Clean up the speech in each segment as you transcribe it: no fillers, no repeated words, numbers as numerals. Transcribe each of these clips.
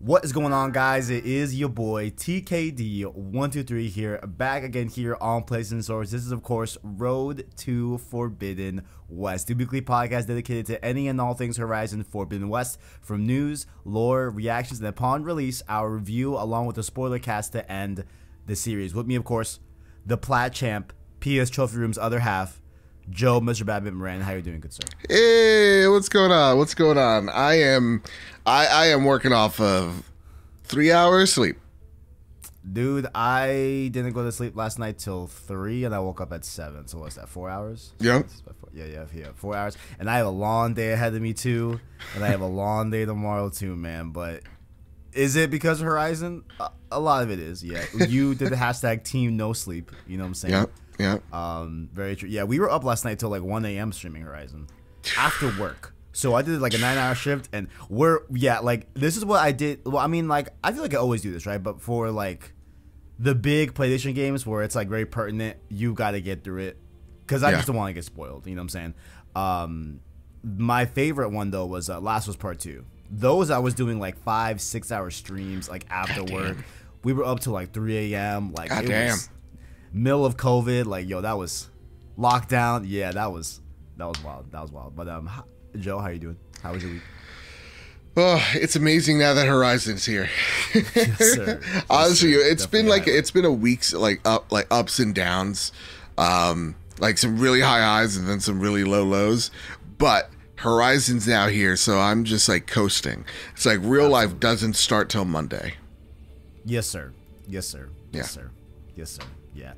What is going on, guys? It is your boy TKD123 here, back again here on PlayStation Source. This is, of course, Road to Forbidden West, the weekly podcast dedicated to any and all things Horizon Forbidden West, from news, lore, reactions, and upon release, our review along with a spoiler cast to end the series. With me, of course, the Plat Champ, PS Trophy Room's other half, Joe, Mr. Badminton Moran. How you doing, good sir? Hey, what's going on? What's going on? I am working off of 3 hours sleep. Dude, I didn't go to sleep last night till 3, and I woke up at 7. So what's that, 4 hours? Yep. Yeah, 4 hours. And I have a long day ahead of me, too. And I have a long day tomorrow, too, man. But is it because of Horizon? A lot of it is, yeah. You did the hashtag team no sleep. You know what I'm saying? Yep. Yeah. Very true. Yeah, we were up last night till like 1 a.m. streaming Horizon after work. So I did like a 9-hour shift, and this is what I did. Well, I mean, like, I feel like I always do this, right? But for like the big PlayStation games where it's like very pertinent, you got to get through it because I just don't want to get spoiled. You know what I'm saying? My favorite one though was Last of Us Part 2. Those I was doing like 5-6 hour streams like after work. We were up till like 3 a.m. Like, God it damn. was middle of COVID, like, yo, that was lockdown. Yeah, that was wild. That was wild. But Joe, how you doing? How was your week? Oh, it's amazing now that Horizon's here. Yes, sir. Honestly, Yes, sir. it's been a week's ups and downs, like some really high highs and then some really low lows. But Horizon's now here, so I'm just like coasting. It's like real life doesn't start till Monday. Yes, sir. Yes, sir. Yes, sir. Yes, sir. Yeah.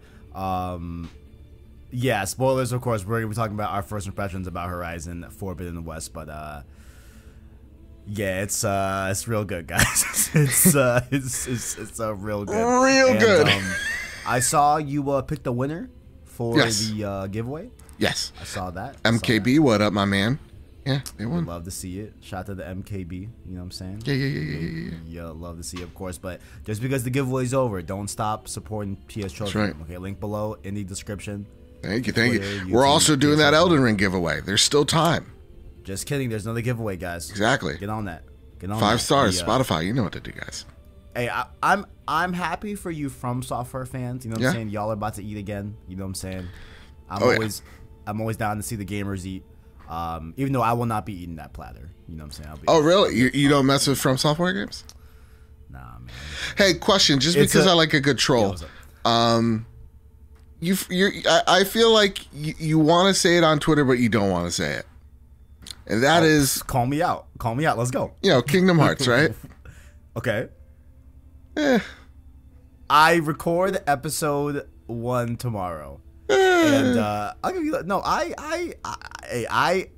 Yeah, spoilers, of course. We're going to be talking about our first impressions about Horizon Forbidden West, but yeah, it's real good, guys. it's a real good. Good. I saw you pick the winner for the giveaway. Yes. I saw that. MKB, what up, my man? Yeah, they won. Love to see it. Shout out to the MKB. You know what I'm saying? Yeah. Love to see it, of course. But just because the giveaway's over, don't stop supporting PS Trophy. Right. Okay, link below in the description. Thank you. YouTube, We're also doing that PS Elden Ring giveaway. There's still time. Just kidding. There's another giveaway, guys. Exactly. Get on that. Get on 5 that. stars. Spotify. You know what to do, guys. Hey, I'm happy for you From Software fans. You know what I'm saying? Y'all are about to eat again. You know what I'm saying? I'm always down to see the gamers eat. Even though I will not be eating that platter. You know what I'm saying? Oh, really? You don't mess with From Software games? Nah, man. Hey, question. Just because I like a good troll. I feel like you want to say it on Twitter, but you don't want to say it. And that is... Call me out. Call me out. Let's go. You know, Kingdom Hearts, right? Okay. I record episode 1 tomorrow. And I'll give you no. I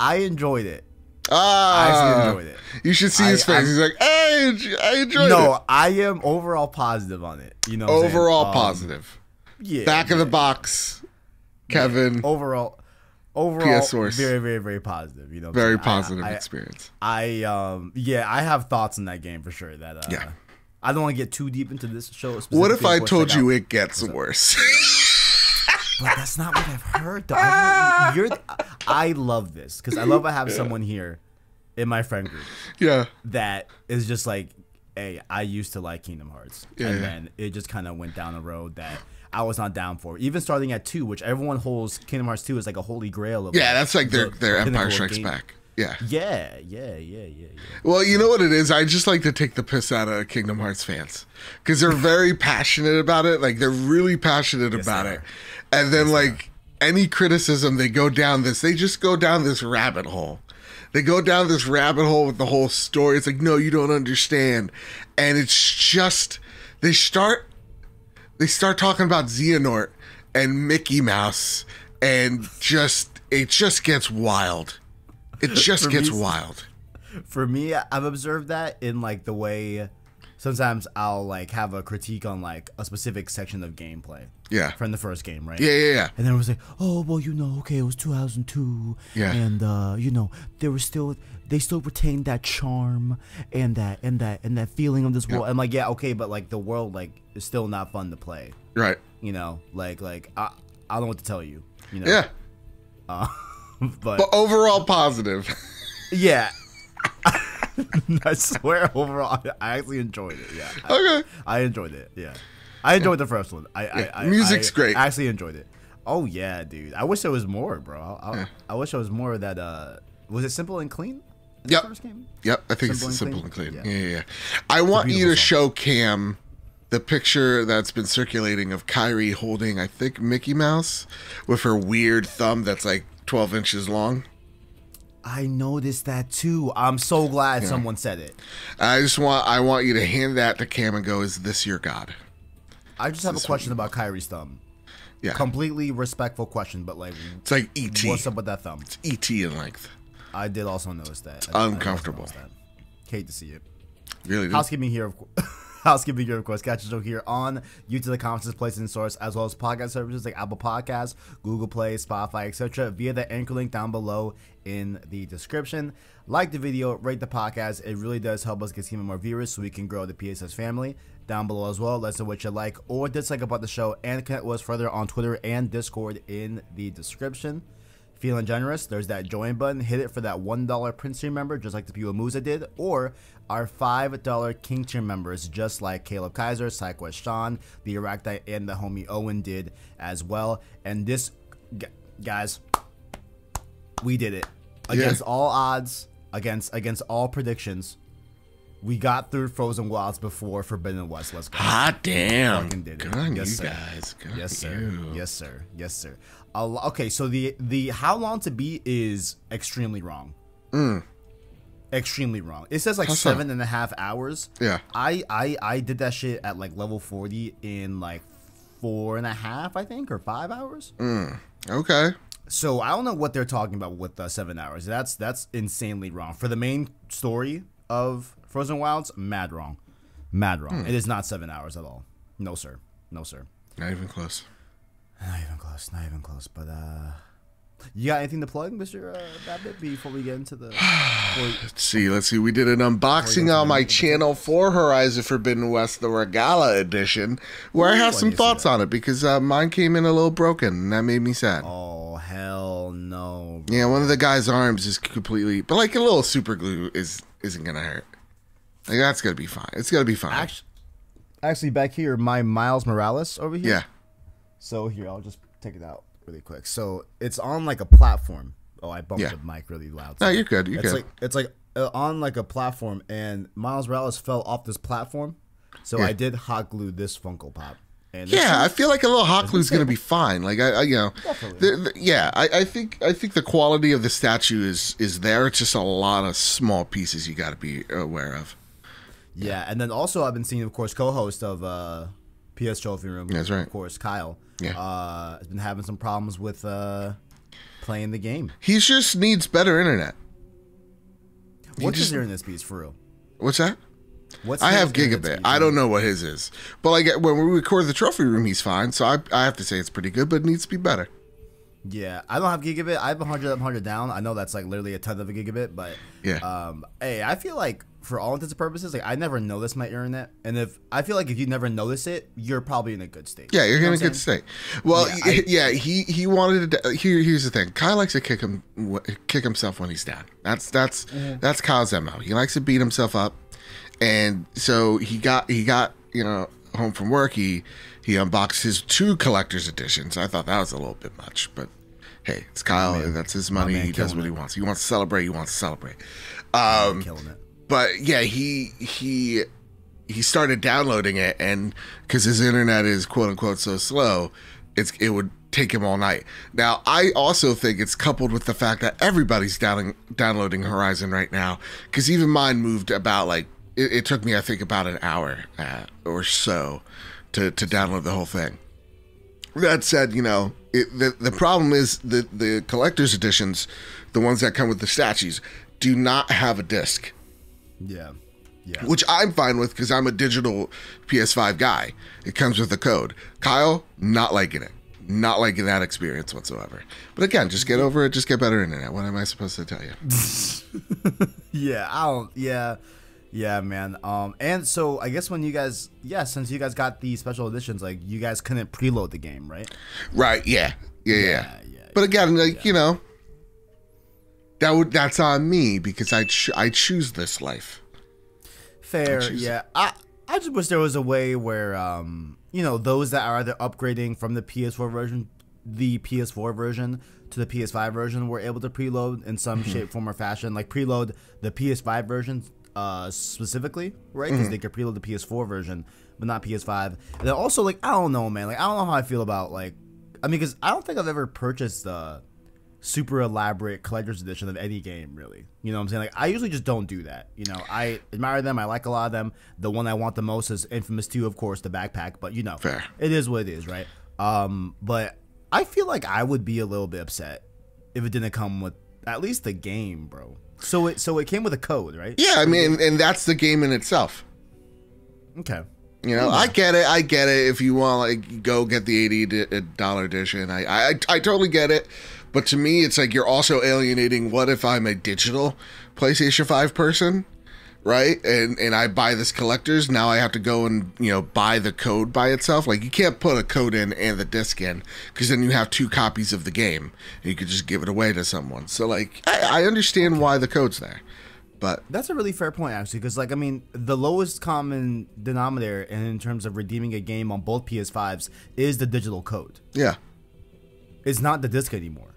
enjoyed it. I actually enjoyed it. You should see his face. He's like, "Hey, I enjoyed it." No, I am overall positive on it. You know, what overall I'm positive. Yeah. Back of the box, Kevin. Yeah. Overall, PS Source. very, very, very positive. You know, very positive experience. I have thoughts in that game for sure. That I don't want to get too deep into this show. What if I told you it gets worse? But that's not what I've heard, though. I love this because I love I have someone here in my friend group. Yeah. That is just like, hey, I used to like Kingdom Hearts. And then it just kind of went down a road that I was not down for. Even starting at 2, which everyone holds Kingdom Hearts 2 is like a holy grail of that's like their Empire Strikes Back. Yeah. Well, you know what it is? I just like to take the piss out of Kingdom Hearts fans because they're very passionate about it. Like, they're really passionate about it. And then, like, any criticism, they just go down this rabbit hole. They go down this rabbit hole with the whole story. It's like, no, you don't understand. And it's just, they start talking about Xehanort and Mickey Mouse, and it just gets wild. It just gets wild. For me, I've observed that in like the way sometimes I'll like have a critique on like a specific section of gameplay. Yeah. From the first game, right? Yeah. And then it was like, oh, well, you know, okay, it was 2002. Yeah. And you know, they still retained that charm and that feeling of this world. I'm like, yeah, okay, but like the world like is still not fun to play. Right. You know, like I don't know what to tell you. You know. Yeah. But overall positive. Yeah. I swear, overall, I actually enjoyed it. Yeah. Okay. I enjoyed it. Yeah. I enjoyed the first one. Music's great. I actually enjoyed it. Oh yeah, dude. I wish there was more, bro. I wish there was more of that. Was it Simple and Clean? Yep. First game? Yep. I think it's Simple and Clean. Yeah. I want you to show Cam the picture that's been circulating of Kyrie holding, I think, Mickey Mouse with her weird thumb that's like 12 inches long. I noticed that too. I'm so glad someone said it. I want you to hand that to Cam and go, is this your god? I just have a question about Kyrie's thumb. Yeah. Completely respectful question, but like, it's like E.T. What's up with that thumb? It's E.T. in length. I did also notice that. Uncomfortable. Hate to see it. Really? Housekeeping here, of course. Housekeeping here, of course. Catch the show here on YouTube, the comments, places, and source, as well as podcast services like Apple Podcasts, Google Play, Spotify, etc. via the anchor link down below in the description. Like the video, rate the podcast. It really does help us get even more viewers so we can grow the PSS family. Down below as well, let us know what you like or dislike about the show, and connect with us further on Twitter and Discord in the description. Feeling generous? There's that join button. Hit it for that $1 Prince tier member, just like the people Musa did, or our $5 King tier members, just like Caleb Kaiser, SideQuest Sean, the Arachnite, and the homie Owen did as well. And this, guys, we did it against all odds, against all predictions. We got through Frozen Wilds before Forbidden West. Let's go. Hot damn. Fucking did it. Good on yes, you sir. guys. Good yes, on sir. you. Yes, sir. Yes, sir. Okay, so the how long to beat is extremely wrong. Extremely wrong. It says like 7.5 hours. Yeah. I did that shit at like level 40 in like 4.5, I think, or 5 hours. Okay. So I don't know what they're talking about with 7 hours. That's insanely wrong. For the main story of Frozen Wilds, mad wrong. Mad wrong. It is not 7 hours at all. No, sir. No, sir. Not even close. Not even close. Not even close. But you got anything to plug, Mr. Babbitt, before we get into the? Let's see. We did an unboxing on my channel for Horizon Forbidden West, the Regala edition, where I have some thoughts on it because mine came in a little broken, and that made me sad. Oh hell no! Yeah, one of the guy's arms is completely, but like a little super glue isn't gonna hurt. Like that's gonna be fine. It's gonna be fine. Actually, back here, my Miles Morales over here. Yeah. So here, I'll just take it out really quick. So it's on like a platform. Oh, I bumped the mic really loud. No, you're good. You're good. It's like on like a platform, and Miles Morales fell off this platform. So I did hot glue this Funko Pop. And I feel like a little hot glue is gonna be fine. Like I you know, I think the quality of the statue is there. It's just a lot of small pieces you got to be aware of. Yeah, and then also I've been seeing, of course, co-host of PS Trophy Room. That's right. Of course, Kyle. Yeah. Has been having some problems with playing the game. He just needs better internet. What's his internet speeds for real? What's that? I have gigabit. I don't know what his is. But like when we record the Trophy Room, he's fine. So I have to say it's pretty good, but it needs to be better. Yeah, I don't have gigabit. I have 100 up, 100 down. I know that's like literally a tenth of a gigabit, but hey, I feel like for all intents and purposes, like I never noticed my internet, and if you never notice it, you're probably in a good state. Yeah, you're in a good state. Well, he wanted to. Here's the thing: Kyle likes to kick himself when he's down. That's Kyle's MO. He likes to beat himself up, and so he got home from work. He unboxed his 2 collector's editions. I thought that was a little bit much, but hey, it's Kyle. That's his money. He does what he wants. He wants to celebrate. Killing it. But yeah, he started downloading it, and because his internet is quote unquote so slow, it would take him all night. Now, I also think it's coupled with the fact that everybody's downloading Horizon right now, because even mine moved about like it took me, I think, about an hour or so to download the whole thing. That said, the problem is the collector's editions, the ones that come with the statues, do not have a disc. Yeah. Which I'm fine with because I'm a digital PS5 guy. It comes with a code. Kyle, not liking it. Not liking that experience whatsoever. But again, just get over it. Just get better internet. What am I supposed to tell you? Yeah, man. And so I guess when you guys, since you guys got the special editions, like you guys couldn't preload the game, right? Right. Yeah. But again, that's on me because I choose this life. Fair, yeah. I just wish there was a way where those that are either upgrading from the PS4 version to the PS5 version were able to preload in some shape, form, or fashion. Like preload the PS5 version specifically, right? Because they could preload the PS4 version, but not PS5. And then also, like, I don't know, man. Like, I don't know how I feel about, like, I mean, because I don't think I've ever purchased the super elaborate collector's edition of any game, really. You know what I'm saying? Like, I usually just don't do that. You know, I admire them. I like a lot of them. The one I want the most is Infamous 2, of course, the backpack. But, Fair. It is what it is, right? But I feel like I would be a little bit upset if it didn't come with at least the game, bro. So it came with a code, right? Yeah, I mean, and that's the game in itself. Okay. I get it. If you want, like, go get the $80 edition, I totally get it. But to me, it's like you're also alienating. What if I'm a digital PlayStation 5 person, right? And I buy this collector's. Now I have to go and buy the code by itself. Like, you can't put a code in and the disc in, because then you have 2 copies of the game. And you could just give it away to someone. So, like, I understand why the code's there. But that's a really fair point, actually, because, like, I mean, the lowest common denominator in terms of redeeming a game on both PS5s is the digital code. Yeah. It's not the disc anymore.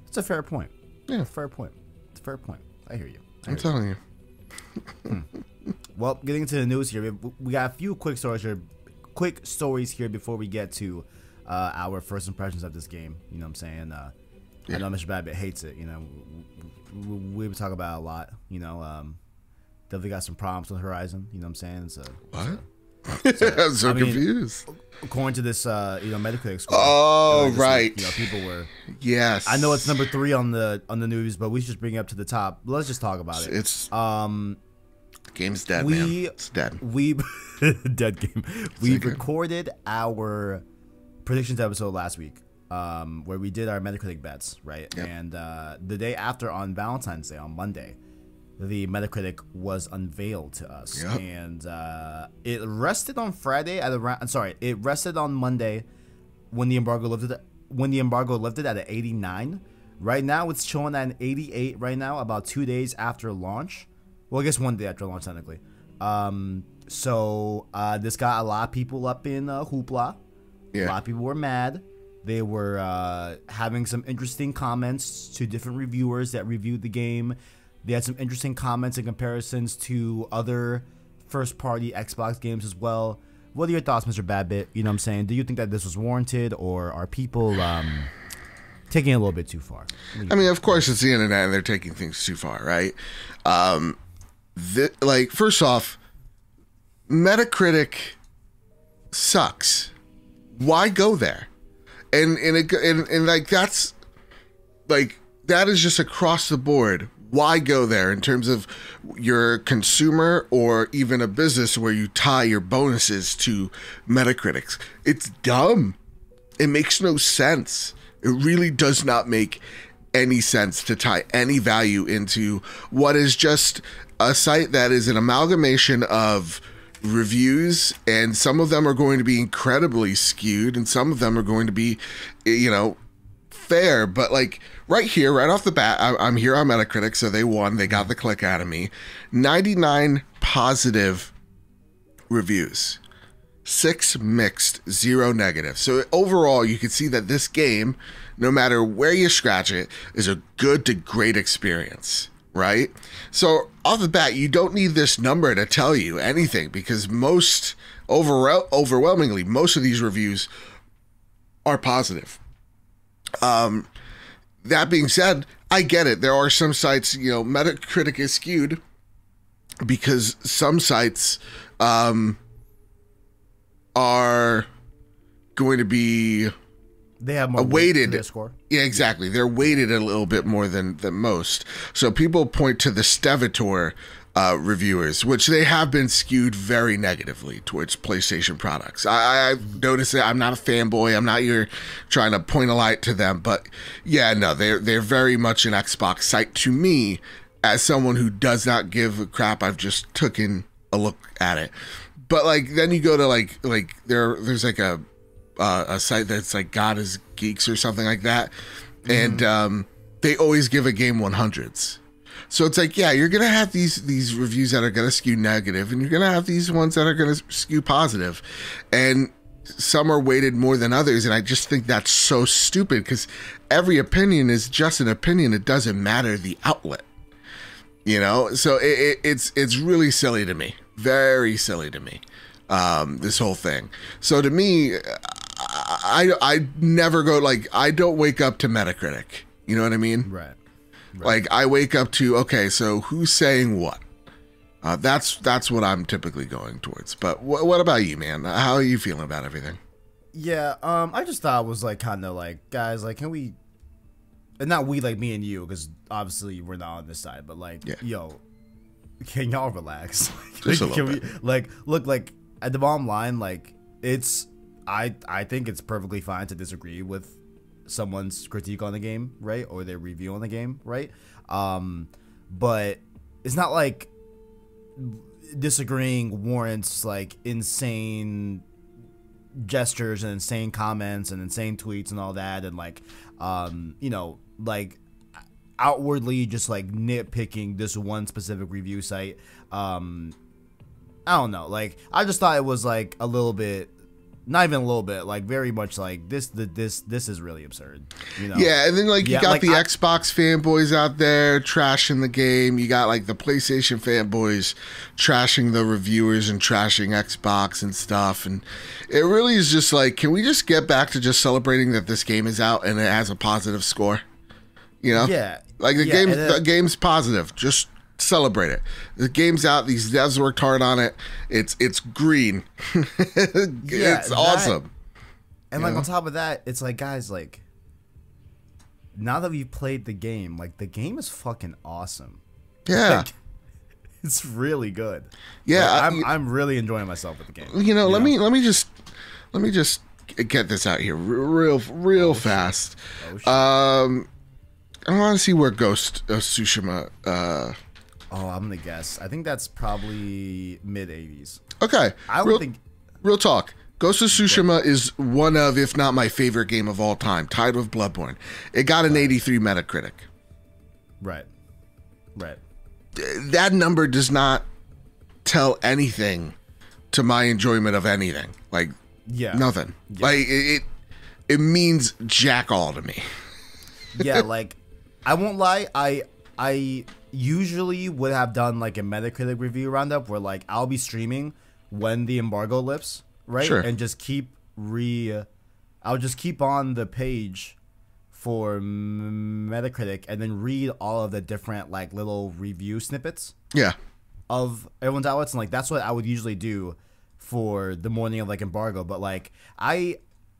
It's a fair point. Yeah. It's a fair point. I hear you. I'm telling you. Well, getting into the news here, we got a few quick stories here before we get to our first impressions of this game. You know what I'm saying? I know Mr. Babbitt hates it. We talk about it a lot. Definitely got some problems with Horizon. You know what I'm saying? What? I'm so confused. According to this, Metacritic score. Oh, right. Week, people were. Yes. I know it's number 3 on the news, but we should just bring it up to the top. Let's just talk about it. It's game's dead, man. It's dead. Dead game. We recorded our predictions episode last week, where we did our Metacritic bets, right? Yep. And the day after, on Valentine's Day, on Monday, the Metacritic was unveiled to us. Yep. And it rested on Friday at around. Sorry, it rested on Monday when the embargo lifted at an 89. Right now, it's showing at an 88. Right now, about 2 days after launch. Well, I guess 1 day after launch, technically. So this got a lot of people up in hoopla. Yeah. A lot of people were mad. They were having some interesting comments to different reviewers that reviewed the game. They had some interesting comments and comparisons to other first-party Xbox games as well. What are your thoughts, Mr. Babbitt? You know what I'm saying? Do you think that this was warranted, or are people taking it a little bit too far? I mean, of course, it's the internet, and they're taking things too far, right? First off, Metacritic sucks. Why go there? And that's like, that is just across the board. Why go there in terms of your consumer or even a business where you tie your bonuses to Metacritics? It's dumb. It makes no sense. It really does not make any sense to tie any value into what is just a site that is an amalgamation of reviews, and some of them are going to be incredibly skewed and some of them are going to be, fair. But like right here, right off the bat, I'm here on Metacritic, so they won. They got the click out of me. 99 positive reviews, 6 mixed, 0 negative. So overall, you can see that this game, no matter where you scratch it, is a good to great experience, right? So off the bat, you don't need this number to tell you anything, because overwhelmingly, most of these reviews are positive. That being said, I get it. There are some sites, Metacritic is skewed because some sites are going to be they have more weighted their score. Yeah, exactly. They're weighted a little bit more than most. So people point to the Stevator reviewers, which they have been skewed very negatively towards PlayStation products. I've noticed it. I'm not a fanboy. I'm not here trying to point a light to them, but yeah, no, they're very much an Xbox site to me. As someone who does not give a crap, I've just taken a look at it. But like, then you go to like there's like a site that's like God is Geeks or something like that, and they always give a game 100s. So it's like, yeah, you're going to have these reviews that are going to skew negative, and you're going to have these ones that are going to skew positive. And some are weighted more than others, and I just think that's so stupid, because every opinion is just an opinion. It doesn't matter the outlet, you know? So it's really silly to me. Very silly to me, this whole thing. So to me, I never go, like, I don't wake up to Metacritic. You know what I mean? Right. Like, I wake up to, okay, so who's saying what? That's what I'm typically going towards. But what about you, man? How are you feeling about everything? Yeah, I just thought it was like kind of like, guys, like, can we, and not we, like me and you, because obviously we're not on this side, but like, yo, can y'all relax? Just a little bit. Like, look, like, at the bottom line, like, I think it's perfectly fine to disagree with someone's critique on the game, right, or their review on the game, right? But it's not like disagreeing warrants like insane gestures and insane comments and insane tweets and all that, and like you know, like outwardly just like nitpicking this one specific review site. I don't know, like, I just thought it was like a little bit, not even a little bit, like very much like this is really absurd, you know? Yeah, and then like you got like, the Xbox fanboys out there trashing the game. You got like the PlayStation fanboys trashing the reviewers and trashing Xbox and stuff. And it really is just like, can we just get back to just celebrating that this game is out and it has a positive score? You know? Yeah. Like the game's positive. Just celebrate it. The game's out. These devs worked hard on it. It's green. It's awesome. And like on top of that, it's like, guys, like, now that we've played the game, like, the game is fucking awesome. Yeah. Like, it's really good. Yeah, like, I'm really enjoying myself with the game. You know, let me just get this out here real fast. I want to see where Ghost of Tsushima. I'm gonna guess. I think that's probably mid-80s. Okay. I would think. Real talk. Ghost of Tsushima is one of, if not my favorite game of all time, tied with Bloodborne. It got an 83 Metacritic. Right. That number does not tell anything to my enjoyment of anything. Like, nothing. Yeah. Like, it means jack all to me. Yeah, like, I won't lie. I usually would have done like a Metacritic review roundup where like I'll be streaming when the embargo lifts, right? Sure. And just I'll just keep on the page for Metacritic and then read all of the different like little review snippets. Yeah. Of everyone's outlets, and like that's what I would usually do for the morning of like embargo. But like I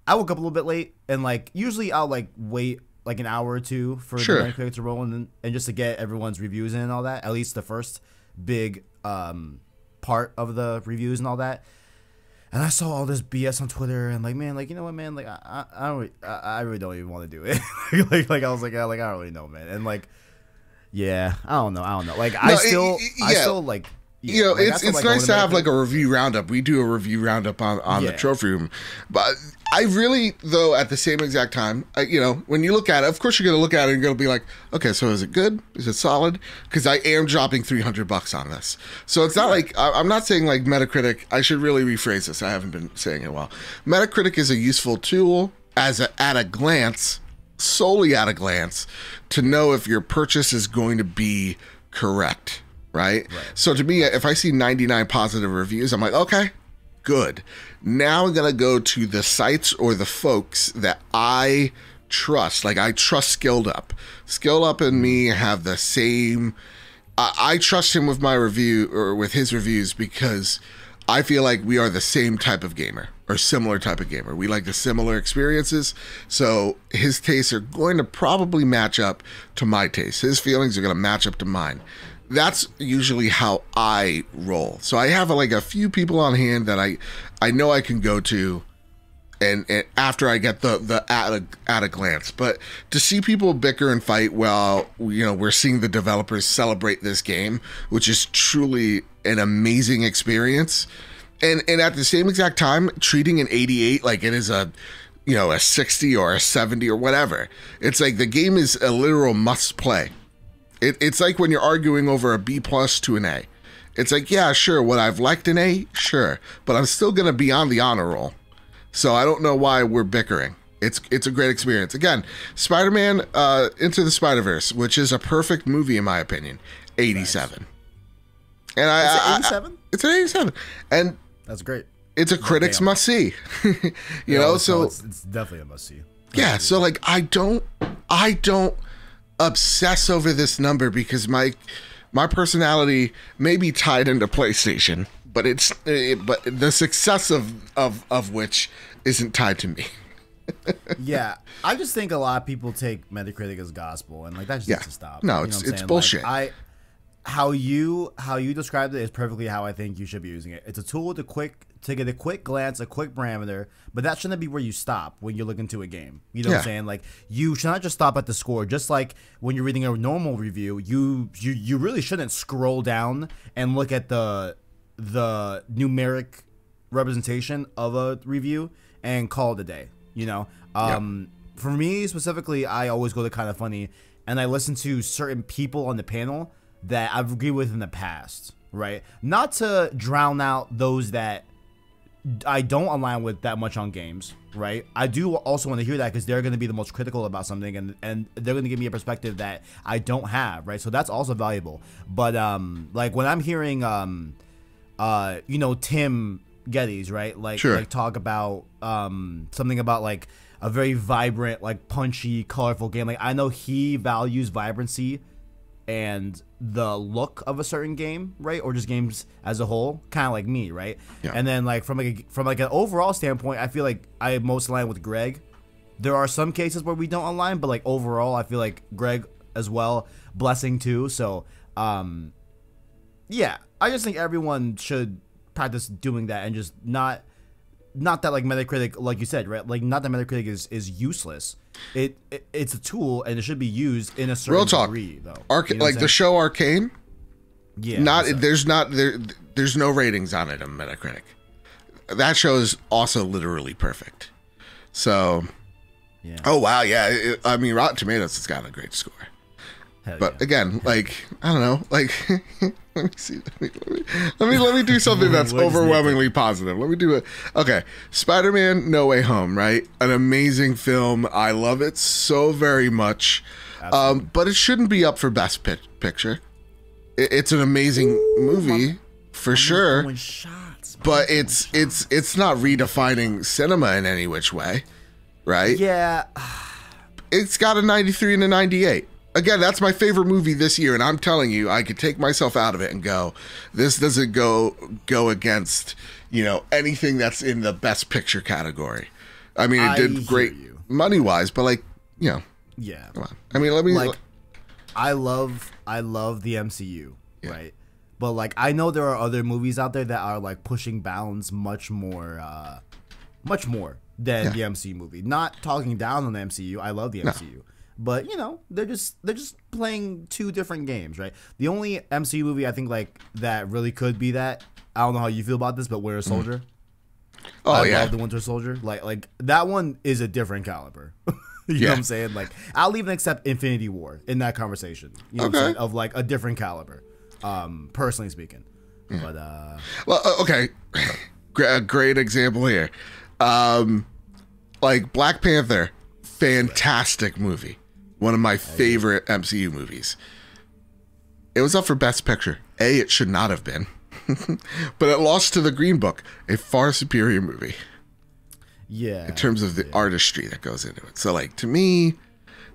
woke up a little bit late, and like usually I'll like wait like an hour or two for the Metacritic to roll and just to get everyone's reviews in and all that. At least the first big part of the reviews and all that. And I saw all this BS on Twitter, and like, man, like, you know what, man, like I really don't even want to do it. like I was like, I don't really know, man. And like, yeah, I don't know. Like, I still like. You know, like, it's nice to have like a review roundup. We do a review roundup on the trophy room, but I really, though, at the same exact time, you know, when you look at it, of course you're gonna look at it and you're gonna be like, okay, so is it good? Is it solid? Because I am dropping $300 on this, so it's not like I'm not saying like Metacritic. I should really rephrase this. I haven't been saying it well. Metacritic is a useful tool at a glance, solely at a glance, to know if your purchase is going to be correct. Right? So to me, if I see 99 positive reviews, I'm like, okay, good. Now I'm going to go to the sites or the folks that I trust. Like, I trust Skilled Up. Skilled Up and me have the same. I trust him with my review or with his reviews because I feel like we are the same type of gamer or similar type of gamer. We like the similar experiences. So his tastes are going to probably match up to my taste. His feelings are going to match up to mine. That's usually how I roll. So I have like a few people on hand that I know I can go to, and after I get the at a glance. But to see people bicker and fight while, you know, we're seeing the developers celebrate this game, which is truly an amazing experience, and at the same exact time treating an 88 like it is a, you know, a 60 or a 70 or whatever. It's like the game is a literal must play. It's like when you're arguing over a B plus to an A. It's like, yeah, sure, would I've liked an A? Sure, but I'm still going to be on the honor roll. So I don't know why we're bickering. It's a great experience. Again, Spider-Man Into the Spider-Verse, which is a perfect movie in my opinion, 87. Nice. And it's 87? It's an 87. And that's great. It's a critic's must see. you know, so it's definitely a must see. Yeah, so like I don't obsess over this number because my personality may be tied into PlayStation, but but the success of which isn't tied to me. Yeah, I just think a lot of people take Metacritic as gospel, and like that just needs to stop. No, it's bullshit. Like, how you described it is perfectly how I think you should be using it. It's a tool to get a quick glance, a quick parameter, but that shouldn't be where you stop when you look into a game. You know what I'm saying? Like you should not just stop at the score. Just like when you're reading a normal review, you really shouldn't scroll down and look at the numeric representation of a review and call it a day. You know, for me specifically, I always go to Kind of Funny, and I listen to certain people on the panel that I've agreed with in the past, right? Not to drown out those that I don't align with that much on games, right? I do also want to hear that because they're going to be the most critical about something, and they're going to give me a perspective that I don't have, right? So that's also valuable. But like when I'm hearing, you know, Tim Geddes, right? Like, sure. Like talk about something about like a very vibrant, like punchy, colorful game. Like I know he values vibrancy and the look of a certain game, right? Or just games as a whole, kind of like me, right? Yeah. And then like from like an overall standpoint, I feel like I most align with Greg. There are some cases where we don't align, but like overall, I feel like Greg as well, blessing too. So, yeah, I just think everyone should practice doing that and just not that like Metacritic, like you said, right? Like not that Metacritic is useless. It's a tool and it should be used in a certain real talk degree, though. You know like the show Arcane. Yeah. There's no ratings on it on Metacritic. That show is also literally perfect. So, yeah. Oh wow, yeah. I mean, Rotten Tomatoes has got a great score. But again, like I don't know, like let me see. Let me do something that's overwhelmingly positive. Let me do it. Okay, Spider-Man: No Way Home, right? An amazing film. I love it so very much. But it shouldn't be up for Best Picture. It's an amazing movie for sure. But it's not redefining cinema in any which way, right? Yeah. It's got a 93 and a 98. Again, that's my favorite movie this year, and I'm telling you, I could take myself out of it and go, this doesn't go against, you know, anything that's in the Best Picture category. I mean, it did great money-wise, but like, you know. Yeah. Come on. I mean, let me... Like, I love the MCU, right? But like, I know there are other movies out there that are like pushing bounds much more than the MCU movie. Not talking down on the MCU. I love the MCU. But you know, they're just playing two different games, right? The only MCU movie I think like that really could be that. I don't know how you feel about this, but Winter Soldier. I love the Winter Soldier. Like that one is a different caliber. You know what I'm saying? Like I'll even accept Infinity War in that conversation. You know what I'm saying? Of like a different caliber. Personally speaking. But well, okay. Great example here. Like Black Panther, fantastic movie. One of my favorite MCU movies. It was up for Best Picture. It should not have been. But it lost to The Green Book, a far superior movie. Yeah. In terms of the artistry that goes into it. So like to me,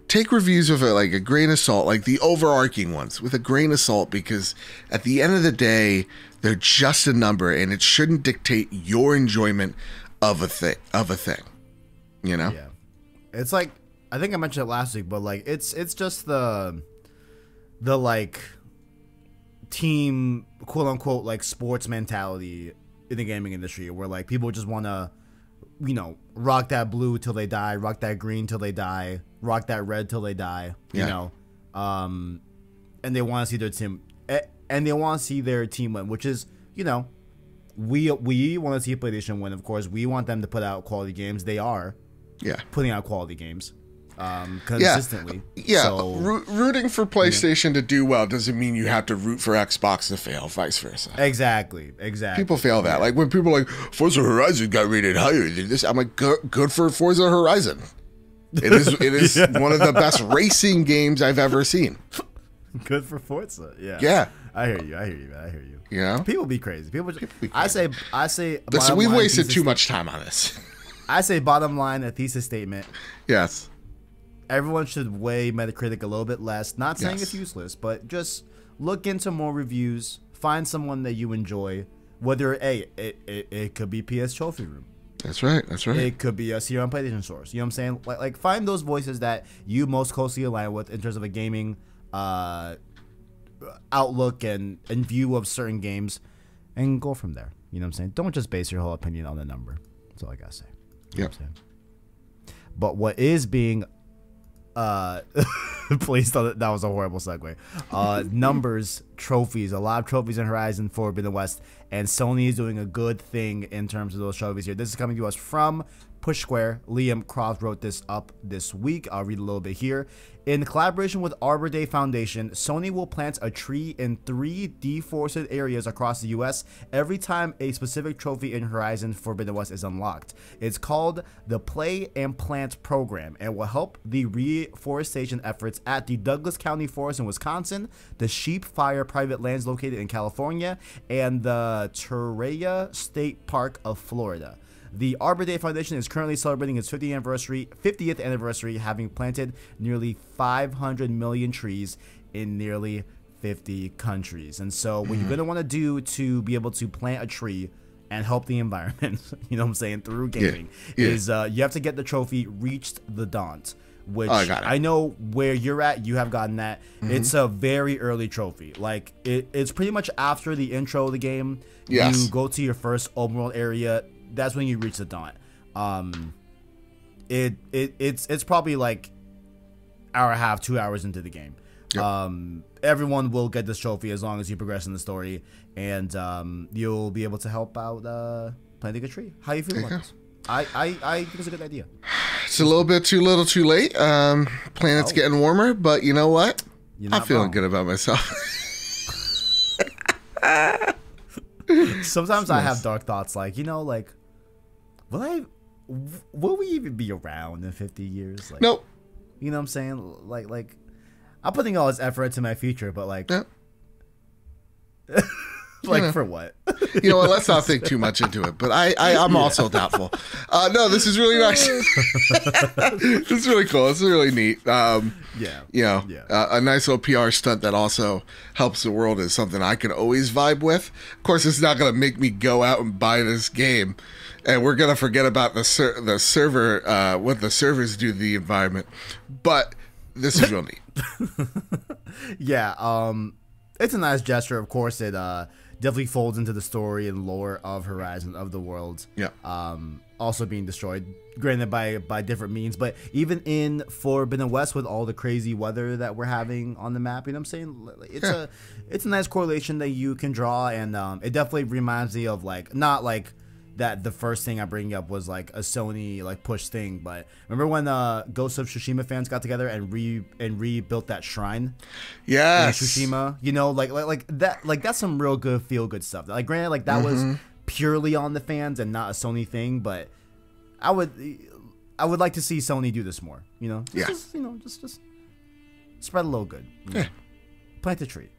take reviews with like a grain of salt, like the overarching ones with a grain of salt, because at the end of the day, they're just a number and it shouldn't dictate your enjoyment of a thing. You know? Yeah. It's like, I think I mentioned it last week, but like it's just the like team, quote unquote, like sports mentality in the gaming industry where like people just want to, you know, rock that blue till they die, rock that green till they die, rock that red till they die, you know, and they want to see their team, and they want to see their team win, which is, you know, we want to see PlayStation win. Of course, we want them to put out quality games. They are. putting out quality games consistently. Yeah, So, rooting for PlayStation to do well doesn't mean you have to root for Xbox to fail, vice versa. Exactly. People fail that. Like when people are like, Forza Horizon got rated higher than this, I'm like, good for Forza Horizon. It is one of the best racing games I've ever seen. Good for Forza. Yeah. I hear you, man. I hear you. You know? People be crazy. People be crazy. I say Listen, we've wasted too much time on this. I say bottom line, a thesis statement. Yes. Everyone should weigh Metacritic a little bit less. Not saying it's useless, but just look into more reviews. Find someone that you enjoy. Whether it could be PS Trophy Room. That's right. It could be us here on PlayStation Source. You know what I'm saying? Like find those voices that you most closely align with in terms of a gaming outlook and view of certain games, and go from there. You know what I'm saying? Don't just base your whole opinion on the number. That's all I gotta say. You know what I'm saying? But what is being placed on that was a horrible segue. Numbers, trophies, a lot of trophies in Horizon Forbidden West, and Sony is doing a good thing in terms of those trophies here. This is coming to us from Push Square. Liam Croft wrote this up this week. I'll read a little bit here. In collaboration with Arbor Day Foundation, Sony will plant a tree in 3 deforested areas across the U.S. every time a specific trophy in Horizon Forbidden West is unlocked. It's called the Play and Plant Program and will help the reforestation efforts at the Douglas County Forest in Wisconsin, the Sheep Fire private lands located in California, and the Turaya State Park of Florida. The Arbor Day Foundation is currently celebrating its 50th anniversary, having planted nearly 500 million trees in nearly 50 countries. And so what you're going to want to do to be able to plant a tree and help the environment, you know what I'm saying, through gaming, is you have to get the trophy Reached the Daunt, which I know where you're at, you have gotten that. It's a very early trophy. Like, it's pretty much after the intro of the game. You go to your first open world area. That's when you reach the Daunt. It's probably like hour and a half, 2 hours into the game. Everyone will get this trophy as long as you progress in the story, and you'll be able to help out planting a tree. How you feel about this? I think it's a good idea. It's a little bit too little, too late. Planet's getting warmer, but you know what? I'm feeling good about myself. Sometimes I have dark thoughts, like, you know, like, will we even be around in 50 years? Like, nope. You know what I'm saying? Like, I'm putting all this effort into my future, but like, for what? You know what? Let's not think too much into it. But I'm also doubtful. No, this is really nice. This is really cool. This is really neat. A nice little PR stunt that also helps the world is something I can always vibe with. Of course, it's not going to make me go out and buy this game, and we're going to forget about the server, what the servers do to the environment. But this is real neat. It's a nice gesture. Of course, it definitely folds into the story and lore of Horizon, of the world. Also being destroyed, granted by different means, but even in Forbidden West with all the crazy weather that we're having on the map, you know what I'm saying? It's a nice correlation that you can draw, and it definitely reminds me of, like, not like that the first thing I bring up was like a Sony like push thing, but remember when Ghost of Tsushima fans got together and rebuilt that shrine? Yes. In Tsushima, you know, like that, like that's some real good feel good stuff. Like, granted, like that was purely on the fans and not a Sony thing, but I would like to see Sony do this more. You know, just spread a little good. Yeah. Plant a tree.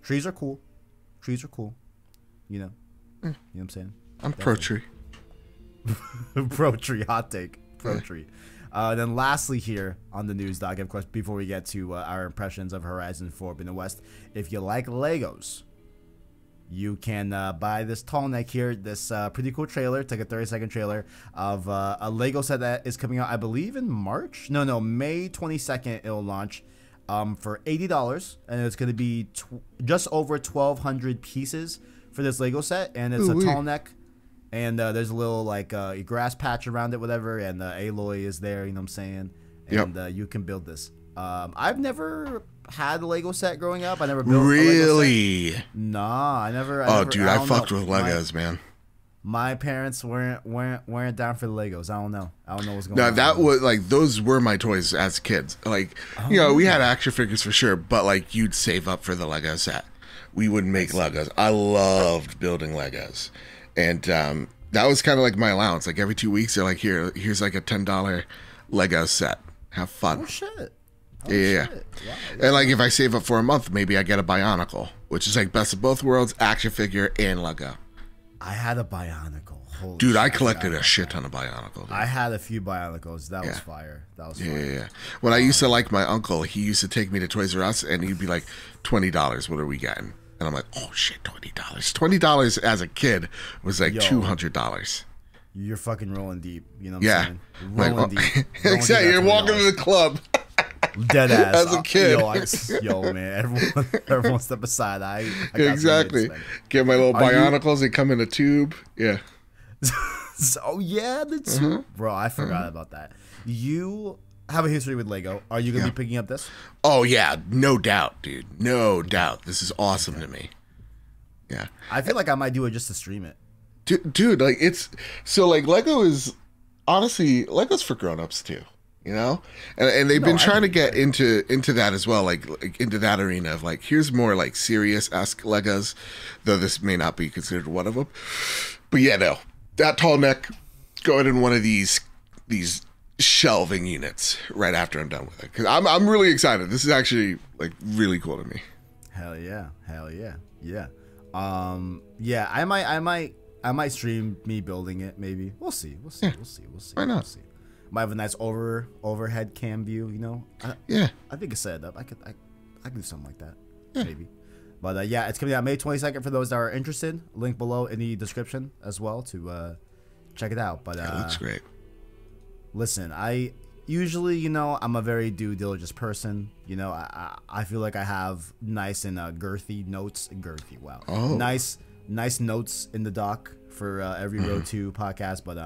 Trees are cool. Trees are cool. You know. You know what I'm saying? I'm pro-tree. Pro-tree, hot take. Pro-tree. Then lastly here on the news doc, of course, before we get to our impressions of Horizon Forbidden West, if you like Legos, you can buy this tall neck here, this pretty cool trailer. It's like a 30-second trailer of a Lego set that is coming out, I believe, in March? No, May 22nd it'll launch for $80, and it's going to be just over 1,200 pieces for this Lego set, and it's a tall neck. And there's a little like grass patch around it, whatever, and Aloy is there, you know what I'm saying? And you can build this. I've never had a Lego set growing up. I never built a Lego set. Nah, I never. Dude, I fucked with Legos, man. My parents weren't down for the Legos. I don't know. I don't know what's going Now on. that was like those were my toys as kids. Like we had action figures for sure, but like you'd save up for the Lego set. We would make Legos. I loved building Legos, and that was kind of like my allowance. Like every 2 weeks, they're like, here's like a $10 Lego set. Have fun. Oh shit. Yeah. Wow, and like if I save up for a month, maybe I get a Bionicle, which is like best of both worlds, action figure and Lego. I had a Bionicle. Holy dude, shit, I collected a shit ton of Bionicle. Dude. I had a few Bionicles. That was fire. That was fire. Yeah. When I used to like my uncle, he used to take me to Toys R Us, and he'd be like, $20. What are we getting? And I'm like, oh shit, $20. $20 as a kid was like $200. You're fucking rolling deep. You know what I'm saying? Rolling Rolling deep. Exactly. You're walking to the club. Dead ass. As a kid. Yo, man. Everyone step aside. I got exactly. Get my little Bionicles. They come in a tube. Yeah. So, yeah, the tube. Bro, I forgot about that. You have a history with Lego. Are you going to be picking up this? Oh, yeah. No doubt, dude. No doubt. This is awesome to me. Yeah. I feel like I might do it just to stream it. Dude, like it's so like Lego is honestly Lego's for grown-ups too, you know, and they've been trying to get into that as well, like into that arena of like here's more like serious-esque Legos, though this may not be considered one of them. But yeah, no, that tall neck, go ahead in one of these shelving units right after I'm done with it, because I'm really excited. This is actually like really cool to me. Hell yeah, yeah. I might stream me building it. Maybe we'll see. We'll see. Why not? We'll see. Might have a nice overhead cam view. You know. I think it's set up. I could do something like that. Yeah. Maybe. But yeah, it's coming out May 22nd for those that are interested. Link below in the description as well to check it out. But it looks great. Listen, I usually, you know, I'm a very due diligence person. You know, I feel like I have nice and girthy notes. Girthy, wow. Oh. Nice notes in the doc for every Road 2 podcast, but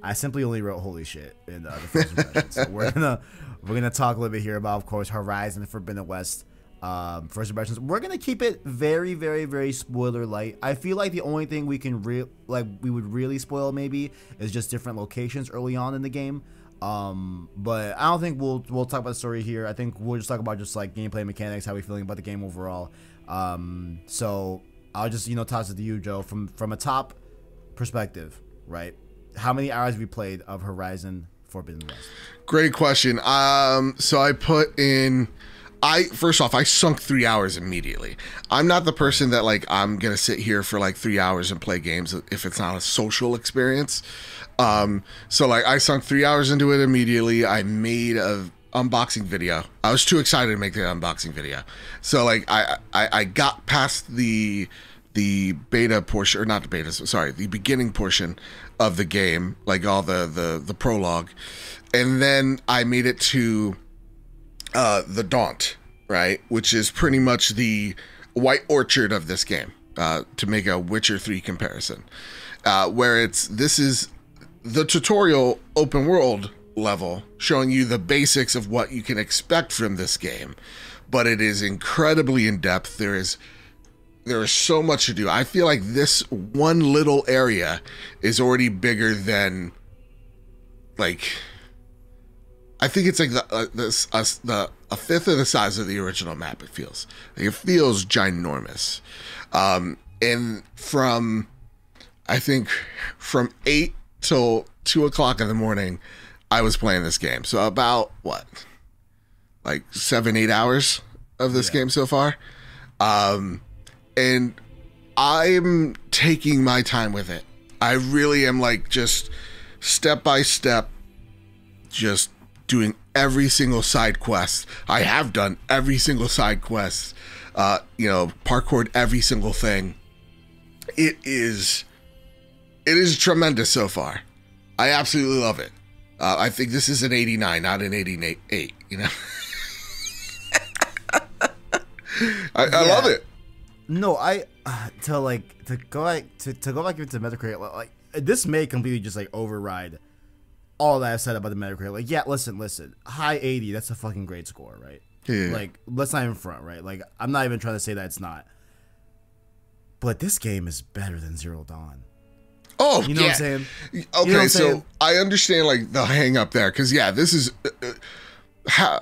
I simply only wrote holy shit in the first impression. So we're gonna talk a little bit here about, of course, Horizon Forbidden West. First impressions. We're gonna keep it very, very, very spoiler light. I feel like the only thing we would really spoil maybe is just different locations early on in the game. But I don't think we'll talk about the story here. I think we'll just talk about just like gameplay mechanics, how we feeling about the game overall. So I'll just, you know, toss it to you, Joe, from a top perspective, right? How many hours have you played of Horizon Forbidden West? Great question. So I put in, first off, I sunk 3 hours immediately. I'm not the person that like, I'm going to sit here for like 3 hours and play games if it's not a social experience. So like I sunk 3 hours into it immediately. I made a unboxing video. I was too excited to make the unboxing video. So like I got past the beta portion, or not the beta, sorry, the beginning portion of the game, like all the prologue, and then I made it to the Daunt, right, which is pretty much the White Orchard of this game, to make a Witcher 3 comparison, where this is the tutorial open world level showing you the basics of what you can expect from this game, but it is incredibly in depth. There is so much to do. I feel like this one little area is already bigger than, like, I think it's like a fifth of the size of the original map. It feels ginormous. And from 8 till 2 o'clock in the morning, I was playing this game. So about what, like 7-8 hours of this game so far. And I'm taking my time with it. I really am, like, just step by step, just doing every single side quest. I have done every single side quest, you know, parkoured every single thing. It is tremendous so far. I absolutely love it. I think this is an 89, not an 88, you know? I love it. No, to go back into Metacritic, like this may completely just like override all that I've said about the Metacritic. Like, yeah, listen, high 80, that's a fucking great score, right? Yeah. Like, let's not even front, right? Like, I'm not even trying to say that it's not. But this game is better than Zero Dawn. Oh, you know yeah. what I'm saying? Okay, you know what I'm so saying? I understand like the hang up there because yeah, this is how.